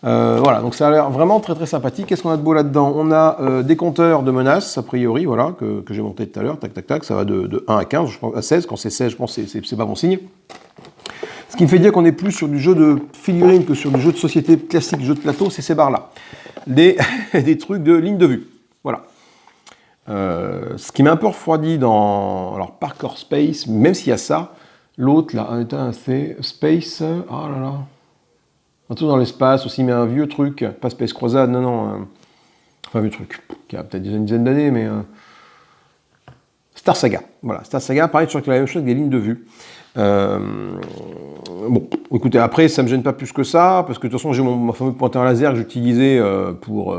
Voilà, donc ça a l'air vraiment très très sympathique. Qu'est-ce qu'on a de beau là-dedans? On a des compteurs de menaces, a priori, voilà, que j'ai monté tout à l'heure, tac tac tac, ça va de 1 à 15, je pense, à 16, quand c'est 16, je pense que c'est pas bon signe. Ce qui me fait dire qu'on est plus sur du jeu de figurines que sur du jeu de société classique, jeu de plateau, c'est ces barres-là. Des trucs de ligne de vue. Voilà. Ce qui m'a un peu refroidi dans Parkour Space, même s'il y a ça, l'autre là, c'est Space, oh là là, un truc dans l'espace aussi, mais un vieux truc, pas Space Croisade, non, enfin un vieux truc, qui a peut-être une dizaine d'années, mais Star Saga. Voilà, Star Saga, pareil, je crois qu'il y a la même chose avec des lignes de vue. Bon, écoutez, après, ça me gêne pas plus que ça, parce que de toute façon, j'ai mon fameux pointeur laser que j'utilisais pour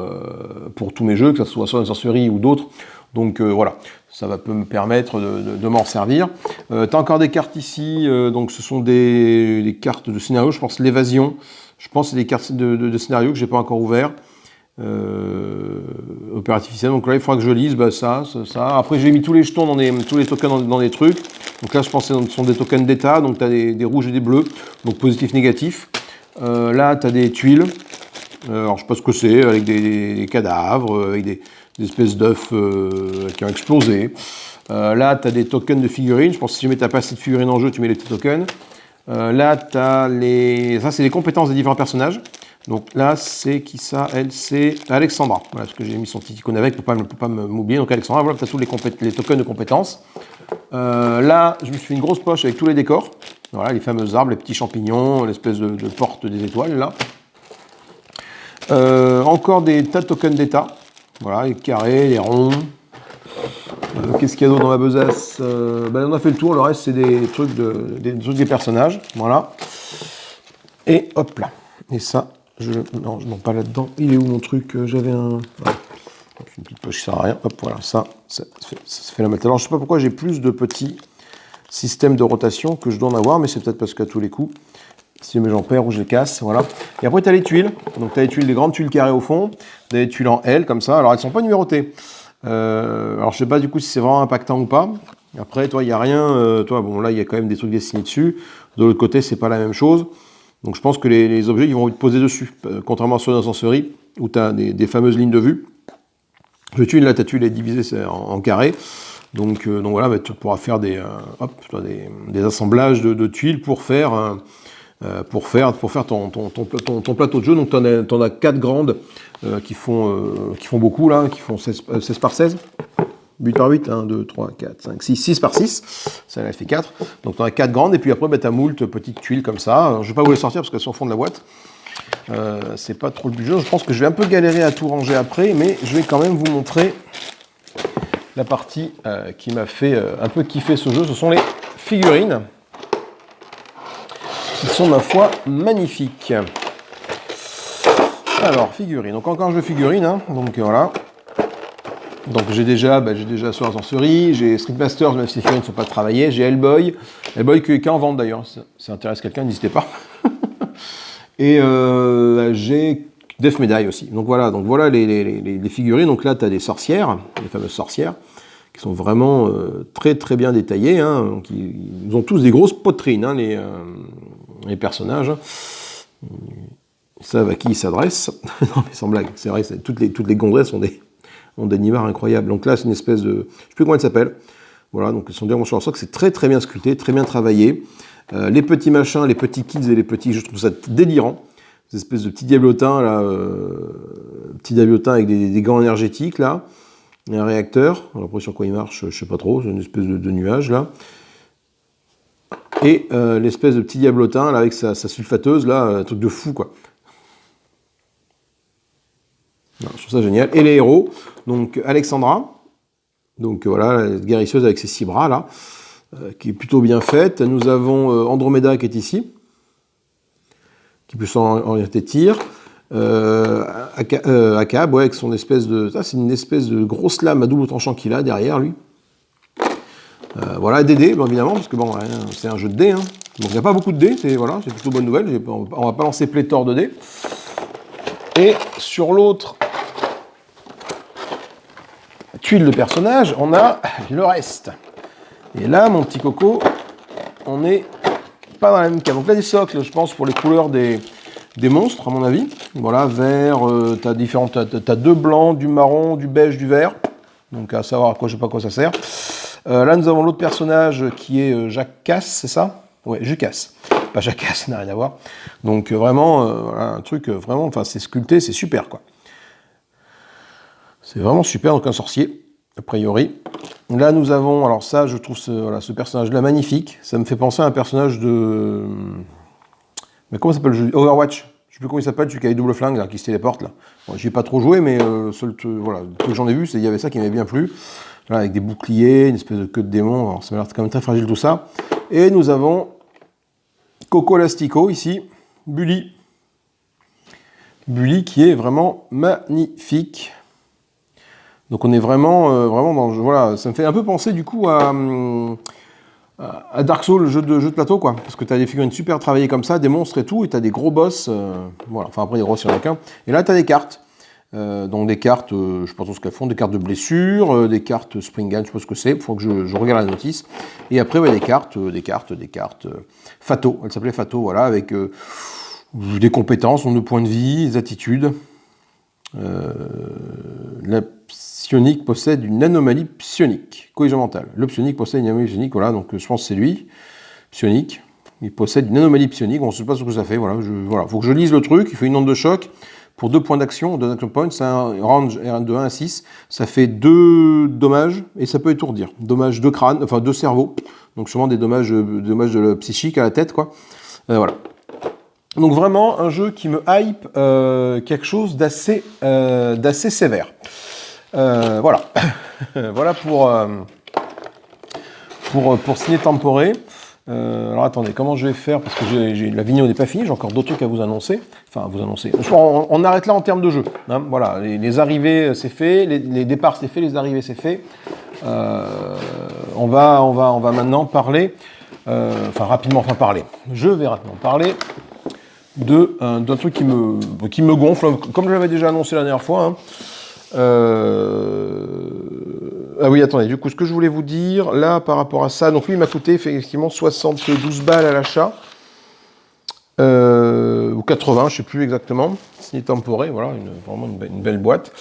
tous mes jeux, que ce soit une sorcerie ou d'autres. Donc voilà, ça peut me permettre de m'en servir. Tu as encore des cartes ici, donc ce sont des cartes de scénario, je pense l'évasion, je pense que c'est des cartes de scénario que j'ai pas encore ouvert. Opératif, donc là il faudra que je lise ça. Après j'ai mis tous les jetons tous les tokens dans des trucs. Donc là je pense que ce sont des tokens d'état, donc tu as des rouges et des bleus, donc positif, négatif. Là tu as des tuiles, alors je sais pas ce que c'est, avec des cadavres, avec des espèces d'œufs qui ont explosé. Là tu as des tokens de figurines, je pense que si jamais tu n'as pas assez de figurines en jeu, tu mets les petits tokens. Là tu as ça c'est les compétences des différents personnages. Donc là, c'est qui ça? Elle, c'est Alexandra. Voilà, parce que j'ai mis son petit icône avec pour pas m'oublier. Donc Alexandra, voilà, tu as tous les tokens de compétences. Là, je me suis fait une grosse poche avec tous les décors. Voilà, les fameux arbres, les petits champignons, l'espèce de porte des étoiles, là. Encore des tas de tokens d'état. Voilà, les carrés, les ronds. Qu'est-ce qu'il y a d'autre dans ma besace? On a fait le tour, le reste, c'est des trucs des personnages. Voilà. Et hop là. Et ça... Non, pas là-dedans. Il est où mon truc? J'avais une petite poche qui sert à rien. Hop, voilà, ça fait la mettre. Alors, je sais pas pourquoi j'ai plus de petits systèmes de rotation que je dois en avoir, mais c'est peut-être parce qu'à tous les coups, si jamais j'en perds ou je les casse, voilà. Et après, tu as les tuiles. Donc, tu as les tuiles, les grandes tuiles carrées au fond, tu as les tuiles en L, comme ça. Alors, elles sont pas numérotées. Alors, je sais pas du coup si c'est vraiment impactant ou pas. Après, toi, il n'y a rien. Bon, là, il y a quand même des trucs dessinés dessus. De l'autre côté, c'est pas la même chose. Donc je pense que les objets ils vont être posés dessus, contrairement à ceux d'ascenserie où tu as des fameuses lignes de vue. Le tuile, là, ta tuile est divisée en carrés. Donc voilà, tu pourras faire des assemblages de tuiles pour faire ton plateau de jeu. Donc tu en as 4 grandes qui font beaucoup, là, qui font 16 par 16. 8 par 8, 1, 2, 3, 4, 5, 6, 6 par 6, ça elle fait 4. Donc tu en as 4 grandes, et puis après tu as moult petites tuiles comme ça. Alors, je ne vais pas vous les sortir parce qu'elles sont au fond de la boîte. C'est pas trop le budget. Je pense que je vais un peu galérer à tout ranger après, mais je vais quand même vous montrer la partie qui m'a fait un peu kiffer ce jeu. Ce sont les figurines, qui sont, ma foi, magnifiques. Alors, figurines. Donc encore un jeu figurines, hein. Donc voilà. Donc j'ai déjà Solar Sorcery, j'ai Street Masters, même si les figurines ne sont pas travaillées, j'ai Hellboy qui est en vente d'ailleurs, ça intéresse quelqu'un, n'hésitez pas. Et j'ai Death Medaille aussi. Donc voilà les figurines. Donc là, tu as des sorcières, les fameuses sorcières, qui sont vraiment très très bien détaillées. Hein. Donc, ils ont tous des grosses poitrines, hein, les personnages. Ils savent à qui ils s'adressent. Non mais sans blague, c'est vrai, toutes les gondresses ont des niveaux incroyables. Donc là, c'est une espèce de... Je ne sais plus comment elle s'appelle. Voilà, donc ils sont bien sur leur socle, c'est très très bien sculpté, très bien travaillé. Les petits machins, les petits kids et les petits... Je trouve ça délirant. Ces espèces de petits diablotins, là, avec des gants énergétiques, là. Et un réacteur. Alors après, sur quoi il marche, je sais pas trop. C'est une espèce de nuage, là. Et l'espèce de petit diablotin, là, avec sa sulfateuse, là, un truc de fou, quoi. Non, je trouve ça génial. Et les héros, donc Alexandra, donc voilà, la guérisseuse avec ses 6 bras là, qui est plutôt bien faite. Nous avons Andromeda qui est ici, qui peut s'orienter tir. Akab, ouais, avec son espèce de... Ça, c'est une espèce de grosse lame à double tranchant qu'il a derrière lui. Voilà, des dés, bon, évidemment, parce que bon, c'est un jeu de dés. Hein. Donc il n'y a pas beaucoup de dés, c'est plutôt bonne nouvelle. On va pas lancer pléthore de dés. Et sur l'autre tuile de personnage, on a le reste. Et là, mon petit coco, on n'est pas dans la même case. Donc là, des socles, je pense, pour les couleurs des monstres, à mon avis. Voilà, vert, t'as 2 blancs, du marron, du beige, du vert. Donc à savoir à quoi, je sais pas à quoi ça sert. Là, nous avons l'autre personnage qui est Jacasse, c'est ça? Ouais, Jucasse. Pas Jacasse, ça n'a rien à voir. Donc vraiment, voilà, un truc vraiment, enfin c'est sculpté, c'est super quoi. C'est vraiment super, donc un sorcier, a priori. Là nous avons, alors ça je trouve ce personnage-là magnifique. Ça me fait penser à un personnage de... Mais comment s'appelle le jeu? Overwatch. Je sais plus comment il s'appelle, celui qui a les doubles flingues, là, qui se téléporte là. Bon, j'y ai pas trop joué, mais voilà, tout que j'en ai vu, il y avait ça qui m'avait bien plu. Là, avec des boucliers, une espèce de queue de démon, alors, ça m'a l'air quand même très fragile tout ça. Et nous avons Coco Lastico ici, Bully. Bully qui est vraiment magnifique. Donc on est vraiment dans... Voilà, ça me fait un peu penser du coup à Dark Souls, le jeu de plateau, quoi. Parce que tu as des figurines super travaillées comme ça, des monstres et tout, et tu as des gros boss. Voilà, enfin après, des gros, il y en a qu'un. Et là, tu as des cartes. Donc des cartes, je ne sais pas trop ce qu'elles font, des cartes de blessure, des cartes Springan, je ne sais pas ce que c'est, il faut que je regarde la notice. Et après, ouais, des cartes Fato, elle s'appelait Fato, voilà, avec des compétences, de points de vie, des attitudes. La psionique possède une anomalie psionique, cohésion mentale. Le psionique possède une anomalie psionique, voilà, donc je pense que c'est lui, psionique. Il possède une anomalie psionique, on ne sait pas ce que ça fait, voilà, faut que je lise le truc, il fait une onde de choc. Pour 2 points d'action, 2 action points, c'est un range de 1 à 6, ça fait 2 dommages, et ça peut étourdir. Dommages de crâne, enfin de cerveau, donc sûrement des dommages de psychique à la tête, quoi. Voilà. Donc vraiment, un jeu qui me hype, quelque chose d'assez sévère. Voilà. Voilà pour Ciné Temporé. Alors attendez, comment je vais faire? Parce que la vidéo n'est pas finie, j'ai encore d'autres trucs à vous annoncer. Enfin, à vous annoncer. On arrête là en termes de jeu. Hein, voilà, les arrivées c'est fait, les départs c'est fait, les arrivées c'est fait. On va maintenant parler, Je vais rapidement parler d'un truc qui me gonfle, comme je l'avais déjà annoncé la dernière fois. Hein. Ah oui, attendez, du coup, ce que je voulais vous dire, là, par rapport à ça, donc lui, il m'a coûté effectivement 72 balles à l'achat, ou 80, je ne sais plus exactement, Ciné Temporé, voilà, vraiment une belle boîte.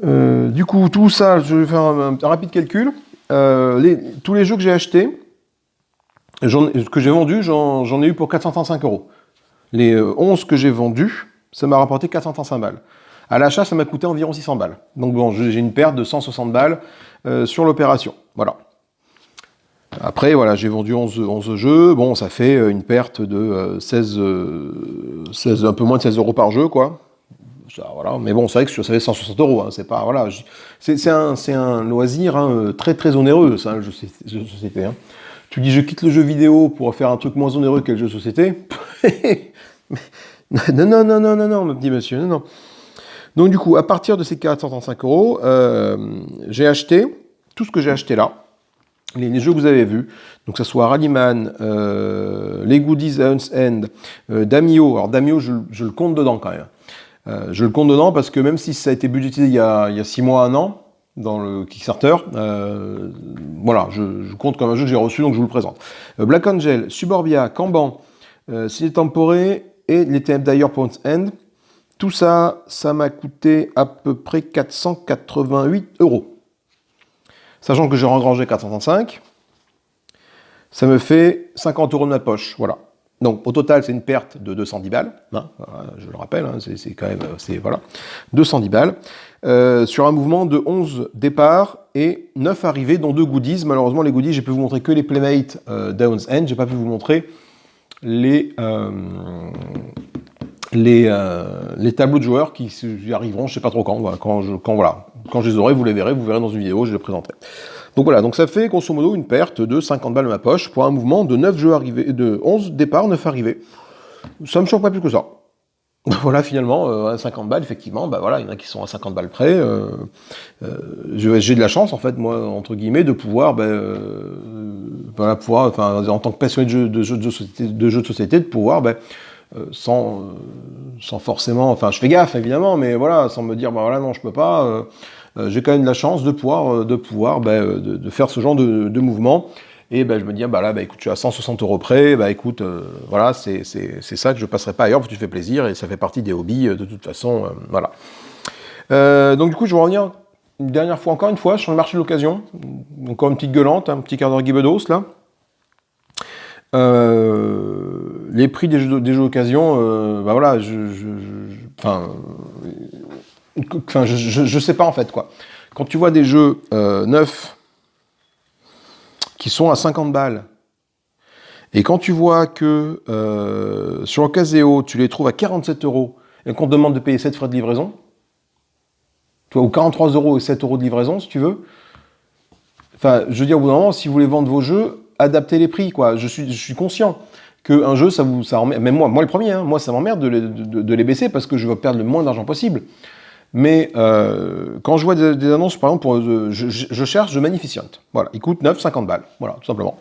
Du coup, tout ça, je vais faire un rapide calcul. Tous les jeux que j'ai achetés, que j'ai vendus, j'en ai eu pour 435 €. Les 11 que j'ai vendus, ça m'a rapporté 435 balles. À l'achat, ça m'a coûté environ 600 balles. Donc bon, j'ai une perte de 160 balles sur l'opération. Voilà. Après, voilà, j'ai vendu 11 jeux. Bon, ça fait une perte de 16, un peu moins de 16 € par jeu, quoi. Ça, voilà. Mais bon, c'est vrai que ça fait 160 €. Hein, c'est pas, voilà, c'est un loisir hein, très très onéreux, ça, le jeu de société. Hein. Tu dis, je quitte le jeu vidéo pour faire un truc moins onéreux que le jeu de société. Non, non, non, non, non, non, me dit monsieur, non, non. Donc du coup, à partir de ces 435 euros, j'ai acheté tout ce que j'ai acheté là, les jeux que vous avez vus, donc que ce soit Rallyman, les goodies Aeon's End, Damio. Alors Damio, je le compte dedans quand même. Je le compte dedans parce que même si ça a été budgétisé il y a 6 mois, 1 an, dans le Kickstarter, voilà, je compte comme un jeu que j'ai reçu, donc je vous le présente. Black Angel, Suburbia, Kanban, Cine Tempore et les TM d'ailleurs pour End. Tout ça, ça m'a coûté à peu près 488 euros. Sachant que j'ai rengrangé 435, ça me fait 50 euros de ma poche, voilà. Donc au total, c'est une perte de 210 balles, hein, je le rappelle, hein, c'est quand même, voilà, 210 balles, sur un mouvement de 11 départs et 9 arrivées, dont 2 goodies. Malheureusement, les goodies, j'ai pu vous montrer que les Playmates d'Aeon's End, j'ai pas pu vous montrer les tableaux de joueurs qui arriveront, je sais pas trop quand, voilà, quand je les aurai, vous les verrez dans une vidéo, je les présenterai. Donc voilà, donc ça fait grosso modo une perte de 50 balles de ma poche pour un mouvement de 9 jeux arrivés, de 11 départs, 9 arrivés. Ça me choque pas plus que ça. Voilà, finalement, à 50 balles, effectivement, bah voilà, il y en a qui sont à 50 balles près. J'ai de la chance, en fait, moi, entre guillemets, de pouvoir, pouvoir, enfin, en tant que passionné de jeux de société, de pouvoir, sans forcément, enfin, je fais gaffe, évidemment, mais voilà, sans me dire, bah voilà, non, je peux pas. J'ai quand même de la chance de pouvoir de faire ce genre de mouvement. Et je me dis, écoute, je suis à 160 euros près, écoute, voilà, c'est ça que je passerai pas ailleurs, parce que tu fais plaisir, et ça fait partie des hobbies, de toute façon, voilà. Donc du coup, je vais revenir une dernière fois, encore une fois, sur le marché de l'occasion. Encore une petite gueulante, un petit quart d'heure guibedos, là. Les prix des jeux d'occasion, voilà, je sais pas en fait quoi. Quand tu vois des jeux neufs qui sont à 50 balles, et quand tu vois que sur Ocaseo, tu les trouves à 47 euros, et qu'on te demande de payer 7 frais de livraison, tu vois, ou 43 euros et 7 euros de livraison si tu veux, enfin, je veux dire, au bout d'un moment, si vous voulez vendre vos jeux, adaptez les prix, quoi. Je suis conscient qu'un jeu, ça emmerde, même moi le premier, hein, moi ça m'emmerde de les baisser parce que je veux perdre le moins d'argent possible. Mais quand je vois des annonces, par exemple, je cherche The Magnificent. Voilà, il coûte 9,50 balles. Voilà, tout simplement.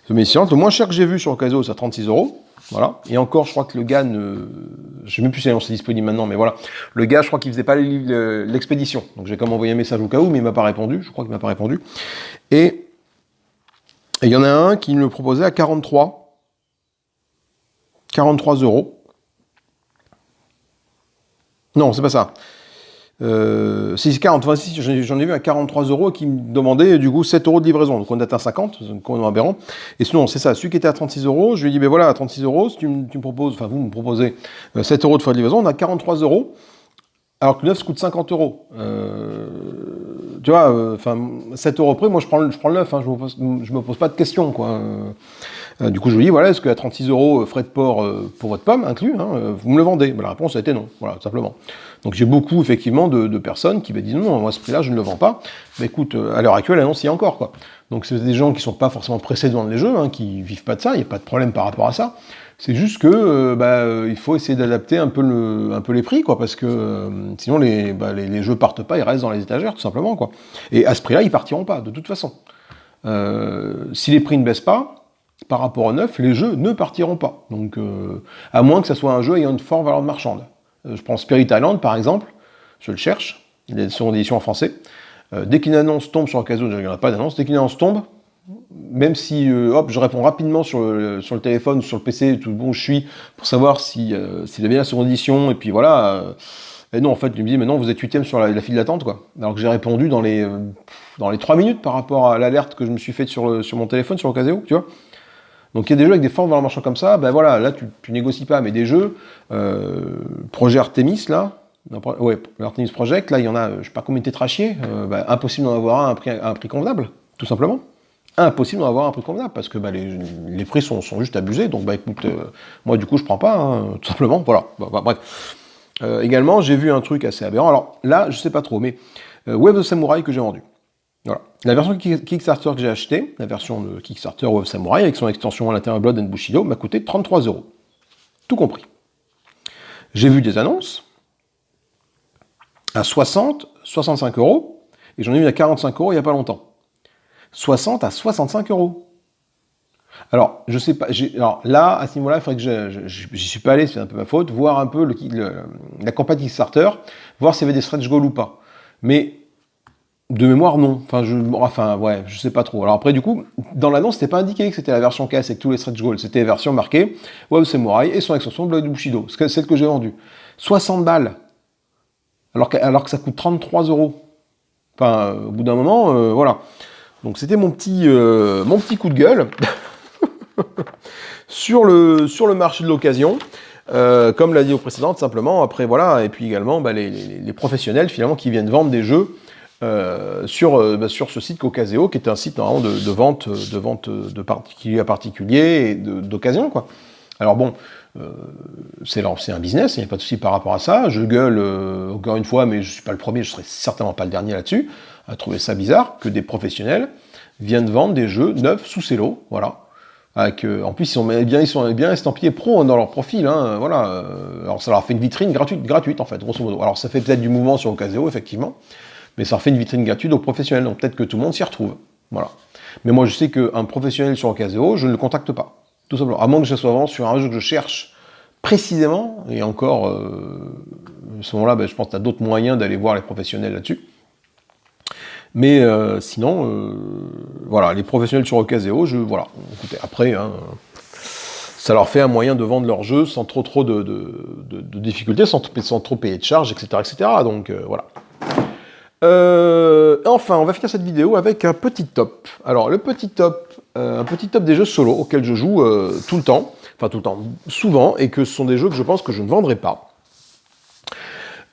The Magnificent, le moins cher que j'ai vu sur Ocasio, c'est à 36 euros. Voilà. Et encore, je crois que le gars je sais même plus si c'est disponible maintenant, mais voilà. Le gars, je crois qu'il faisait pas l'expédition. Donc j'ai comme envoyé un message au cas où, mais il m'a pas répondu. Je crois qu'il m'a pas répondu. Et il y en a un qui me le proposait à 43 euros. Non, c'est pas ça. Si c'est 40, enfin, si, j'en ai vu à 43 euros qui me demandait du coup 7 euros de livraison. Donc on est à 50, donc on est aberrant. Et sinon, c'est ça, celui qui était à 36 euros, je lui ai dit, voilà, à 36 euros, si tu me proposes, enfin vous me proposez 7 euros de frais de livraison, on a 43 euros, alors que le neuf coûte 50 euros. Tu vois, 7 euros près, moi je prends le neuf, hein, je me pose pas de questions, quoi. Du coup, je lui dis, voilà, est-ce qu'à 36 euros, frais de port pour votre pomme inclus, hein, vous me le vendez? La réponse a été non, voilà, tout simplement. Donc j'ai beaucoup, effectivement, de personnes qui me disent, non, moi, à ce prix-là, je ne le vends pas. Écoute, à l'heure actuelle, l'annonce y est encore, quoi. Donc c'est des gens qui sont pas forcément pressés de vendre les jeux, hein, qui vivent pas de ça, il n'y a pas de problème par rapport à ça. C'est juste que il faut essayer d'adapter un peu les prix, quoi, parce que sinon les jeux partent pas, ils restent dans les étagères, tout simplement, quoi. Et à ce prix-là, ils partiront pas, de toute façon. Si les prix ne baissent pas, par rapport au neuf, les jeux ne partiront pas. Donc, à moins que ça soit un jeu ayant une forte valeur marchande. Je prends Spirit Island, par exemple, je le cherche, il est sur édition en français. Dès qu'une annonce tombe sur Ocasio, il n'y en a pas d'annonce, dès qu'une annonce tombe, même si je réponds rapidement sur le téléphone, sur le PC, tout bon je suis, pour savoir s'il est bien la seconde édition, et puis voilà. Et non, en fait, il me dit, mais non, vous êtes 8ème sur la file d'attente, quoi. Alors que j'ai répondu dans les 3 minutes par rapport à l'alerte que je me suis faite sur mon téléphone, sur Ocasio, tu vois. Donc il y a des jeux avec des fortes valeurs marchandes comme ça, voilà, là tu négocies pas, mais des jeux, projet Artemis, là, Artemis Project, là il y en a, je sais pas combien de tétrachiers, impossible d'en avoir un à un prix convenable, tout simplement. Impossible d'en avoir un prix convenable, parce que les prix sont juste abusés, donc écoute, moi du coup je prends pas, hein, tout simplement, voilà, bref. Également, j'ai vu un truc assez aberrant, alors là, je sais pas trop, mais Wave of Samurai que j'ai vendu. Voilà. La version Kickstarter que j'ai achetée, la version de Kickstarter Wave Samurai, avec son extension à l'intérieur Blood and Bushido, m'a coûté 33 euros. Tout compris. J'ai vu des annonces à 60, 65 euros, et j'en ai vu à 45 euros il n'y a pas longtemps. 60 à 65 euros. Alors, je sais pas, alors là, à ce niveau-là, il faudrait que j'y suis pas allé, c'est un peu ma faute, voir un peu la campagne Kickstarter, voir s'il y avait des stretch goals ou pas. Mais de mémoire, non. Ouais, je sais pas trop. Alors après, du coup, dans l'annonce, c'était pas indiqué que c'était la version caisse avec tous les stretch goals. C'était la version marquée Wow Samurai et son extension Blade Bushido. C'est celle que j'ai vendue. 60 balles. Alors que ça coûte 33 euros. Enfin, au bout d'un moment, voilà. Donc c'était mon petit coup de gueule sur le marché de l'occasion. Comme l'a dit au précédent, simplement. Après, voilà. Et puis également, les professionnels, finalement, qui viennent vendre des jeux sur ce site Cocaseo, qui est un site normalement de vente de particulier à particulier et d'occasion, quoi. Alors bon, c'est un business, il n'y a pas de souci par rapport à ça. Je gueule encore une fois, mais je ne suis pas le premier, je ne serai certainement pas le dernier là-dessus, à trouver ça bizarre que des professionnels viennent vendre des jeux neufs sous cello, voilà. En plus, ils sont bien estampillés pro dans leur profil, hein, voilà. Alors ça leur fait une vitrine gratuite en fait, grosso modo. Alors ça fait peut-être du mouvement sur Cocaseo, effectivement, mais ça fait une vitrine gratuite aux professionnels, donc peut-être que tout le monde s'y retrouve, voilà. Mais moi, je sais qu'un professionnel sur Cocaseo, je ne le contacte pas. Tout simplement, à moins que je sois vraiment sur un jeu que je cherche précisément, et encore, à ce moment-là, je pense que tu as d'autres moyens d'aller voir les professionnels là-dessus. Mais sinon, voilà, les professionnels sur Cocaseo, voilà, écoutez, après, hein, ça leur fait un moyen de vendre leur jeu sans trop de difficultés, sans trop payer de charges, etc. etc. Donc voilà. Enfin, on va finir cette vidéo avec un petit top. Alors, un petit top des jeux solo auxquels je joue tout le temps, souvent, et que ce sont des jeux que je pense que je ne vendrai pas.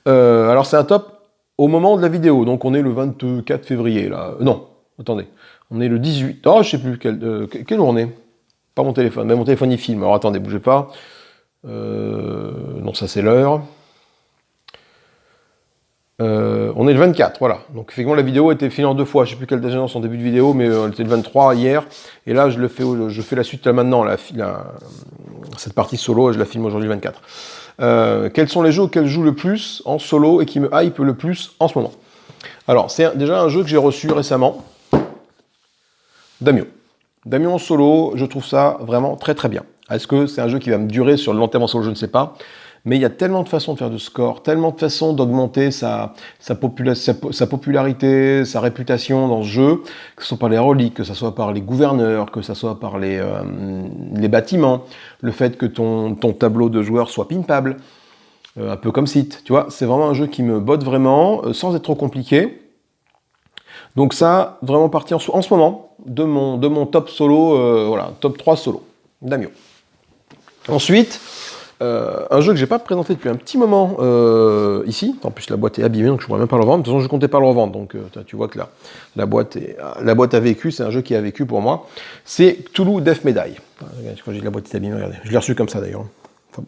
Alors, c'est un top au moment de la vidéo, donc on est le 24 février, là. Non, attendez, on est le 18, je sais plus quelle jour on est. Pas mon téléphone, mais mon téléphone il filme, alors attendez, bougez pas. Non, ça c'est l'heure. On est le 24, voilà. Donc effectivement la vidéo a été filmée en 2 fois. Je sais plus quelle date en début de vidéo, mais elle était le 23 hier. Et là je fais la suite là maintenant. Cette partie solo, je la filme aujourd'hui le 24. Quels sont les jeux auxquels je joue le plus en solo et qui me hype le plus en ce moment? Alors c'est déjà un jeu que j'ai reçu récemment. Damio. Damio en solo, je trouve ça vraiment très très bien. Est-ce que c'est un jeu qui va me durer sur le long terme en solo? Je ne sais pas. Mais il y a tellement de façons de faire de score, tellement de façons d'augmenter sa popularité, sa réputation dans ce jeu, que ce soit par les reliques, que ce soit par les gouverneurs, que ce soit par les bâtiments, le fait que ton tableau de joueurs soit pimpable, un peu comme Site, tu vois, c'est vraiment un jeu qui me botte vraiment, sans être trop compliqué. Donc ça, vraiment parti en ce moment, de mon top solo, voilà, top 3 solo, Damio. Ensuite, un jeu que j'ai pas présenté depuis un petit moment ici. En plus, la boîte est abîmée, donc je pourrais même pas le revendre. De toute façon, je comptais pas le revendre, donc tu vois que la boîte a vécu. C'est un jeu qui a vécu pour moi. C'est Cthulhu Death Medaille. Quand j'ai dit la boîte est abîmée, regardez. Je l'ai reçu comme ça d'ailleurs. Enfin,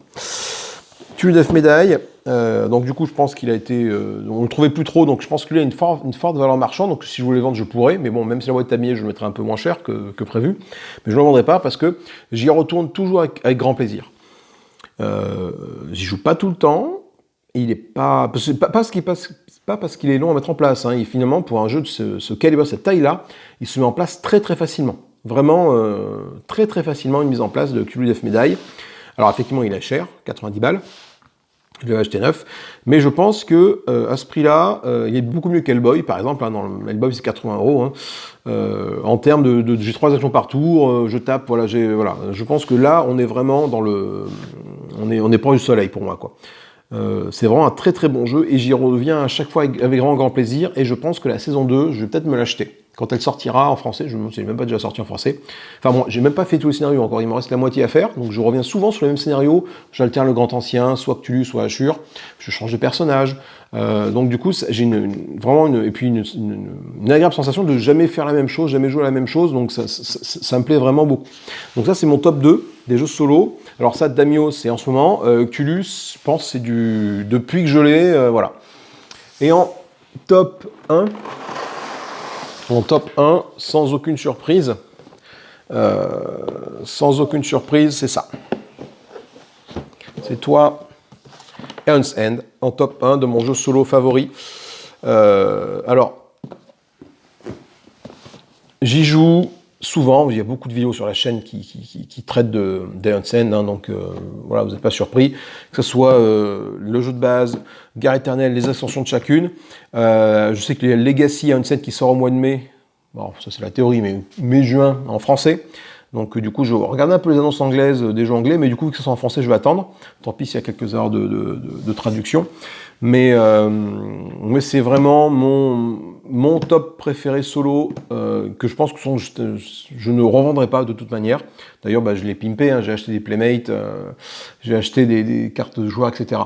Cthulhu Death Medaille. Donc du coup, je pense qu'il a été, on le trouvait plus trop, donc je pense qu'il a une forte valeur marchande. Donc si je voulais le vendre, je pourrais. Mais bon, même si la boîte est abîmée, je le mettrais un peu moins cher que prévu. Mais je ne le vendrai pas parce que j'y retourne toujours avec grand plaisir. J'y joue pas tout le temps. Il est pas parce qu'il est long à mettre en place. Hein. Finalement, pour un jeu de ce calibre, cette taille-là, il se met en place très très facilement. Vraiment très très facilement une mise en place de Cthulhu Death Medaille. Alors effectivement, il est cher, 90 balles. Je l'ai acheté neuf, mais je pense que à ce prix-là, il est beaucoup mieux qu'Hellboy, par exemple. Hein, dans Hellboy, c'est 80 €. Hein. En termes j'ai 3 actions par tour, je tape, voilà. Je pense que là, on est vraiment dans on est proche du soleil pour moi, quoi. C'est vraiment un très très bon jeu et j'y reviens à chaque fois avec grand plaisir. Et je pense que la saison 2, je vais peut-être me l'acheter quand elle sortira en français. Je me demande si elle n'est même pas déjà sortie en français. Enfin bon, j'ai même pas fait tout le scénario encore, il me reste la moitié à faire. Donc je reviens souvent sur le même scénario. J'alterne le grand ancien, soit Cthulhu, soit Ashur. Je change de personnage. Donc du coup, j'ai vraiment une agréable sensation de jamais faire la même chose, jamais jouer à la même chose. Donc ça me plaît vraiment beaucoup. Donc ça, c'est mon top 2 des jeux solo. Alors ça, Damio, c'est en ce moment. Cthulhu, je pense, c'est depuis que je l'ai, voilà. Et en top 1, sans aucune surprise, c'est ça. C'est toi, Eons End, en top 1 de mon jeu solo favori. Alors, j'y joue souvent, il y a beaucoup de vidéos sur la chaîne qui traitent d'Eons End, hein, donc voilà, vous n'êtes pas surpris, que ce soit le jeu de base, Guerre éternelle, les ascensions de chacune. Je sais qu'il y a le Legacy Eons End qui sort au mois de mai, bon, ça c'est la théorie, mais mai-juin en français. Donc du coup, je regarde un peu les annonces anglaises des jeux anglais, mais du coup, vu que ce soit en français, je vais attendre. Tant pis s'il y a quelques heures de traduction. Mais c'est vraiment mon top préféré solo, que je pense que je ne revendrai pas de toute manière. D'ailleurs, je l'ai pimpé, hein, j'ai acheté des Playmates, j'ai acheté des cartes de joueurs, etc.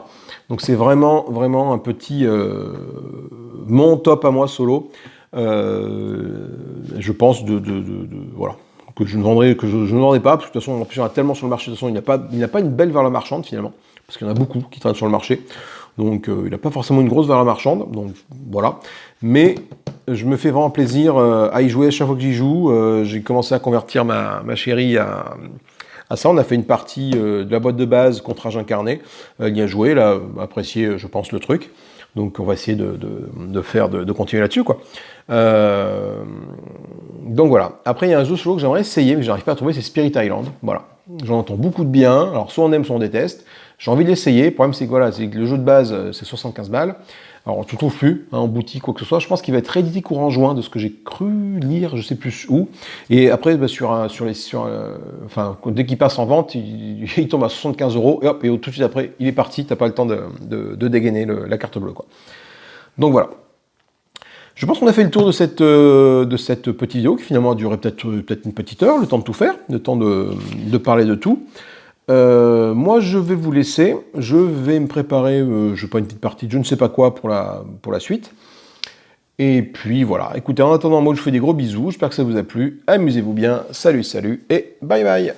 Donc c'est vraiment un petit... mon top à moi solo. Je pense voilà, que je ne vendrai pas, parce que de toute façon, en plus, il y en a tellement sur le marché, de toute façon, il n'a pas une belle valeur marchande, finalement, parce qu'il y en a beaucoup qui traînent sur le marché, donc il n'a pas forcément une grosse valeur marchande, donc voilà, mais je me fais vraiment plaisir à y jouer à chaque fois que j'y joue. J'ai commencé à convertir ma chérie à ça. On a fait une partie de la boîte de base contre Age Incarné, elle y a joué, elle a apprécié, je pense, le truc. Donc on va essayer de continuer là-dessus, quoi. Donc voilà. Après, il y a un jeu solo que j'aimerais essayer, mais je n'arrive pas à trouver, c'est Spirit Island. Voilà. J'en entends beaucoup de bien. Alors soit on aime, soit on déteste. J'ai envie de l'essayer. Le problème, c'est que voilà, c'est que le jeu de base, c'est 75 balles. Alors tu ne trouves plus, hein, en boutique, quoi que ce soit. Je pense qu'il va être réédité courant juin, de ce que j'ai cru lire, je sais plus où. Et après, dès qu'il passe en vente, il tombe à 75 €. Et hop, et tout de suite après, il est parti. T'as pas le temps de dégainer la carte bleue, quoi. Donc voilà. Je pense qu'on a fait le tour de cette petite vidéo qui finalement a duré peut-être une petite heure, le temps de tout faire, le temps de parler de tout. Moi, je vais vous laisser. Je vais me préparer, je sais pas, une petite partie de je ne sais pas quoi pour la suite. Et puis voilà. Écoutez, en attendant, moi, je vous fais des gros bisous. J'espère que ça vous a plu. Amusez-vous bien. Salut, salut et bye bye.